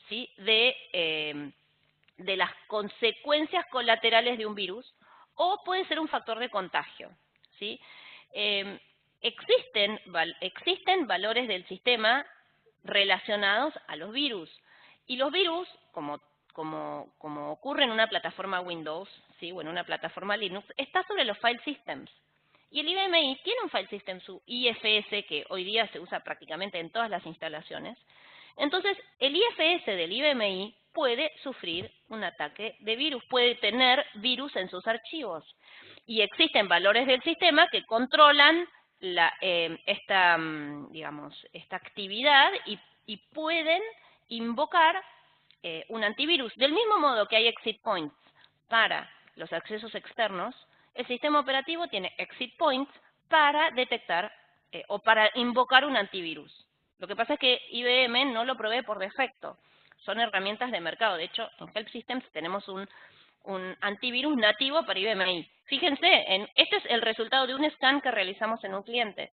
¿sí? de las consecuencias colaterales de un virus o puede ser un factor de contagio, ¿sí? Existen valores del sistema relacionados a los virus. Y los virus, como ocurre en una plataforma Windows, ¿sí? O en una plataforma Linux, está sobre los file systems. Y el IBMI tiene un file system, su IFS, que hoy día se usa prácticamente en todas las instalaciones. Entonces, el IFS del IBMI puede sufrir un ataque de virus, puede tener virus en sus archivos. y existen valores del sistema que controlan esta actividad y pueden invocar un antivirus. Del mismo modo que hay exit points para los accesos externos, el sistema operativo tiene exit points para detectar o para invocar un antivirus. Lo que pasa es que IBM no lo provee por defecto. Son herramientas de mercado. De hecho, en Help Systems tenemos un antivirus nativo para IBM. Fíjense, este es el resultado de un scan que realizamos en un cliente,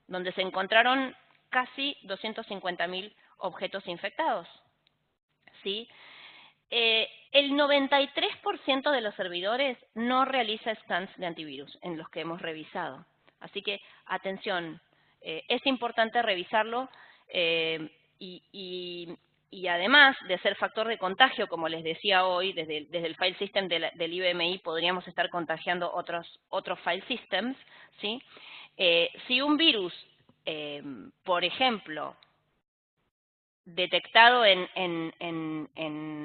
donde se encontraron casi 250.000 objetos infectados. ¿Sí? El 93% de los servidores no realiza scans de antivirus en los que hemos revisado. Así que, atención, es importante revisarlo y además de ser factor de contagio, como les decía hoy, desde el file system del IBMI podríamos estar contagiando otros file systems, ¿sí? Si un virus, por ejemplo, detectado en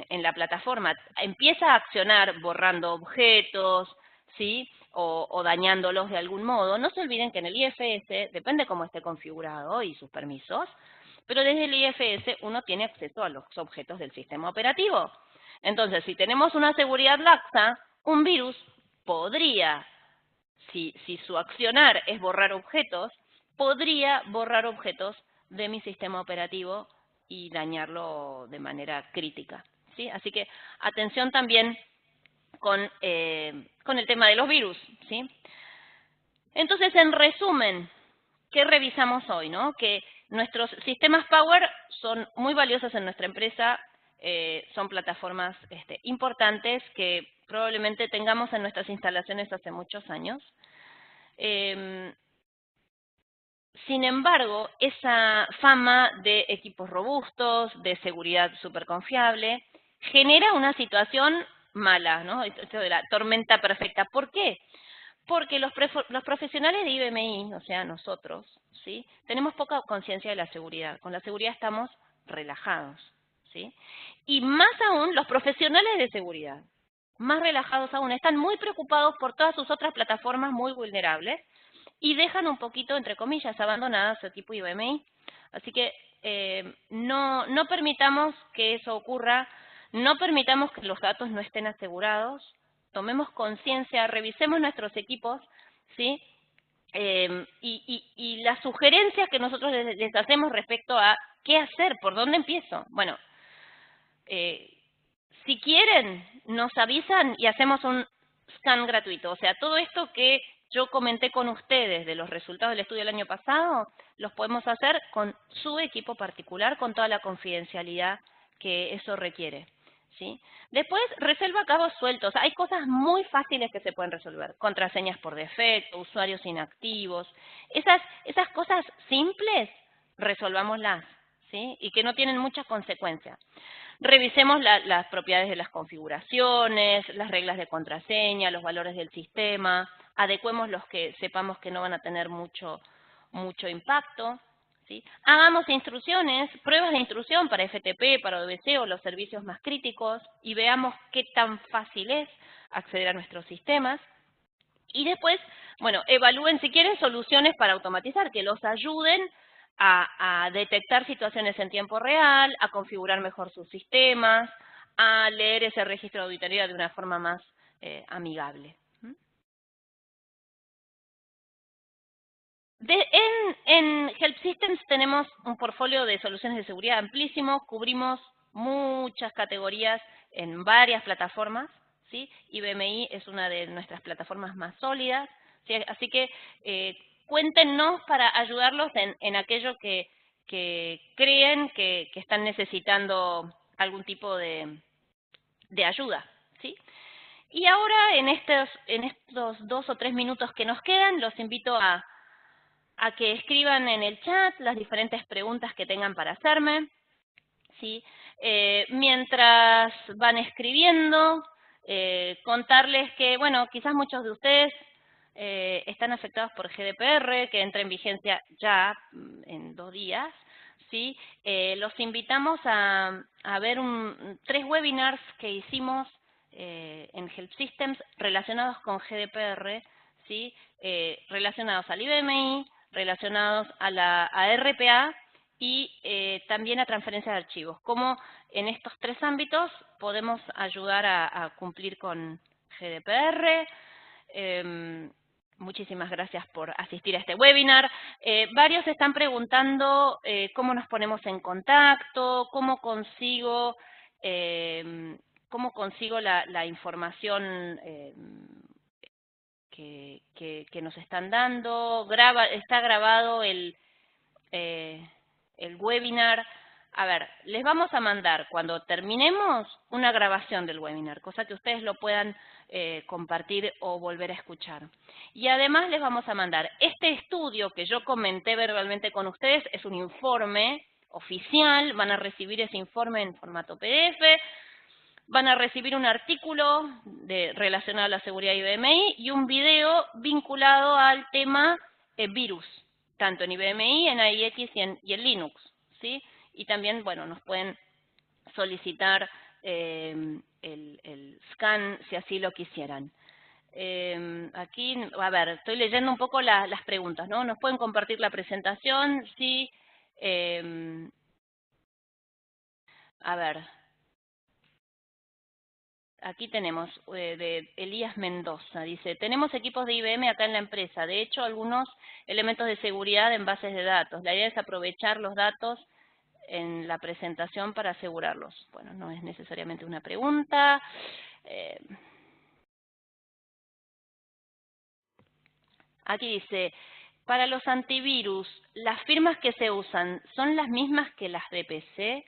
la plataforma, empieza a accionar borrando objetos, ¿sí? O dañándolos de algún modo, no se olviden que en el IFS, depende cómo esté configurado y sus permisos, pero desde el IFS uno tiene acceso a los objetos del sistema operativo. Entonces, si tenemos una seguridad laxa, un virus podría, si su accionar es borrar objetos, podría borrar objetos de mi sistema operativo y dañarlo de manera crítica, ¿sí? Así que atención también con el tema de los virus, ¿sí? Entonces, en resumen, ¿qué revisamos hoy, no? Que nuestros sistemas Power son muy valiosos en nuestra empresa, son plataformas importantes que probablemente tengamos en nuestras instalaciones hace muchos años. Sin embargo, esa fama de equipos robustos, de seguridad súper confiable, genera una situación mala, ¿no? Esto de la tormenta perfecta. ¿Por qué? Porque los profesionales de IBMI, o sea, nosotros, ¿sí? Tenemos poca conciencia de la seguridad. Con la seguridad estamos relajados, ¿sí? Y más aún los profesionales de seguridad, más relajados aún, están muy preocupados por todas sus otras plataformas muy vulnerables y dejan un poquito, entre comillas, abandonadas su equipo IBMI. Así que no permitamos que eso ocurra, no permitamos que los datos no estén asegurados, tomemos conciencia, revisemos nuestros equipos, ¿sí? Y las sugerencias que nosotros les hacemos respecto a qué hacer, por dónde empiezo. Bueno, si quieren, nos avisan y hacemos un scan gratuito. O sea, todo esto que yo comenté con ustedes de los resultados del estudio del año pasado, los podemos hacer con su equipo particular, con toda la confidencialidad que eso requiere, ¿sí? Después, resuelva cabos sueltos. Hay cosas muy fáciles que se pueden resolver. Contraseñas por defecto, usuarios inactivos. Esas cosas simples, resolvámoslas, ¿sí? Y que no tienen muchas consecuencias. Revisemos las propiedades de las configuraciones, las reglas de contraseña, los valores del sistema, adecuemos los que sepamos que no van a tener mucho impacto, ¿sí? Hagamos instrucciones, pruebas de intrusión para FTP, para OVC o los servicios más críticos y veamos qué tan fácil es acceder a nuestros sistemas. Y después, bueno, evalúen si quieren soluciones para automatizar, que los ayuden a detectar situaciones en tiempo real, a configurar mejor sus sistemas, a leer ese registro de auditoría de una forma más amigable. En Help Systems tenemos un portfolio de soluciones de seguridad amplísimo, cubrimos muchas categorías en varias plataformas, ¿sí? IBMI es una de nuestras plataformas más sólidas, ¿sí? Así que cuéntenos para ayudarlos en aquello que creen que están necesitando algún tipo de ayuda, ¿sí? Y ahora en estos 2 o 3 minutos que nos quedan, los invito a que escriban en el chat las diferentes preguntas que tengan para hacerme, ¿sí? Mientras van escribiendo, contarles que, bueno, quizás muchos de ustedes están afectados por GDPR, que entra en vigencia ya en 2 días, ¿sí? Los invitamos a ver 3 webinars que hicimos en Help Systems relacionados con GDPR, ¿sí? Relacionados al IBMI, relacionados a RPA y también a transferencia de archivos. Cómo en estos tres ámbitos podemos ayudar a cumplir con GDPR. Muchísimas gracias por asistir a este webinar. Varios están preguntando cómo nos ponemos en contacto, cómo consigo la información que nos están dando. Está grabado el webinar. A ver, les vamos a mandar cuando terminemos una grabación del webinar, cosa que ustedes lo puedan compartir o volver a escuchar. Y además les vamos a mandar este estudio que yo comenté verbalmente con ustedes, es un informe oficial, van a recibir ese informe en formato PDF, van a recibir un artículo relacionado a la seguridad IBMI y un video vinculado al tema virus, tanto en IBMI, en AIX y en Linux, ¿sí? Y también, bueno, nos pueden solicitar el scan si así lo quisieran. Aquí, a ver, estoy leyendo un poco las preguntas, ¿no? ¿Nos pueden compartir la presentación? Sí. A ver. Aquí tenemos de Elías Mendoza, dice, tenemos equipos de IBM acá en la empresa, de hecho algunos elementos de seguridad en bases de datos. La idea es aprovechar los datos en la presentación para asegurarlos. Bueno, no es necesariamente una pregunta. Aquí dice, para los antivirus, ¿las firmas que se usan son las mismas que las de PC?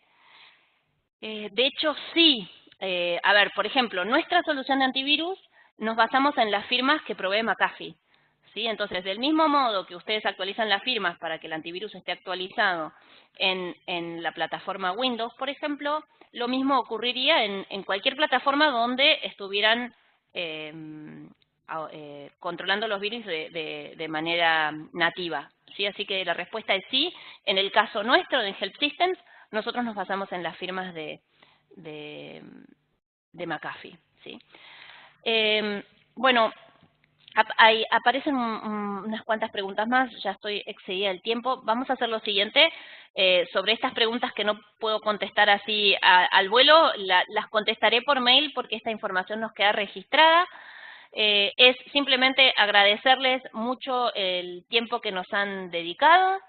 De hecho, sí. A ver, por ejemplo, nuestra solución de antivirus nos basamos en las firmas que provee McAfee, ¿sí? Entonces, del mismo modo que ustedes actualizan las firmas para que el antivirus esté actualizado en la plataforma Windows, por ejemplo, lo mismo ocurriría en cualquier plataforma donde estuvieran controlando los virus de manera nativa, ¿sí? Así que la respuesta es sí. En el caso nuestro, de Help Systems, nosotros nos basamos en las firmas de McAfee, ¿sí? Bueno, aparecen unas cuantas preguntas más, ya estoy excedida del tiempo. Vamos a hacer lo siguiente, sobre estas preguntas que no puedo contestar así al vuelo, las contestaré por mail porque esta información nos queda registrada. Es simplemente agradecerles mucho el tiempo que nos han dedicado.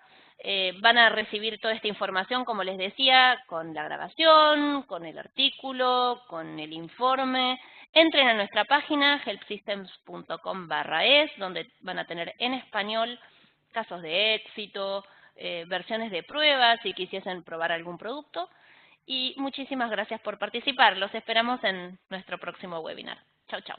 Van a recibir toda esta información, como les decía, con la grabación, con el artículo, con el informe. Entren a nuestra página helpsystems.com/es, donde van a tener en español casos de éxito, versiones de pruebas si quisiesen probar algún producto. Y muchísimas gracias por participar. Los esperamos en nuestro próximo webinar. Chau, chau.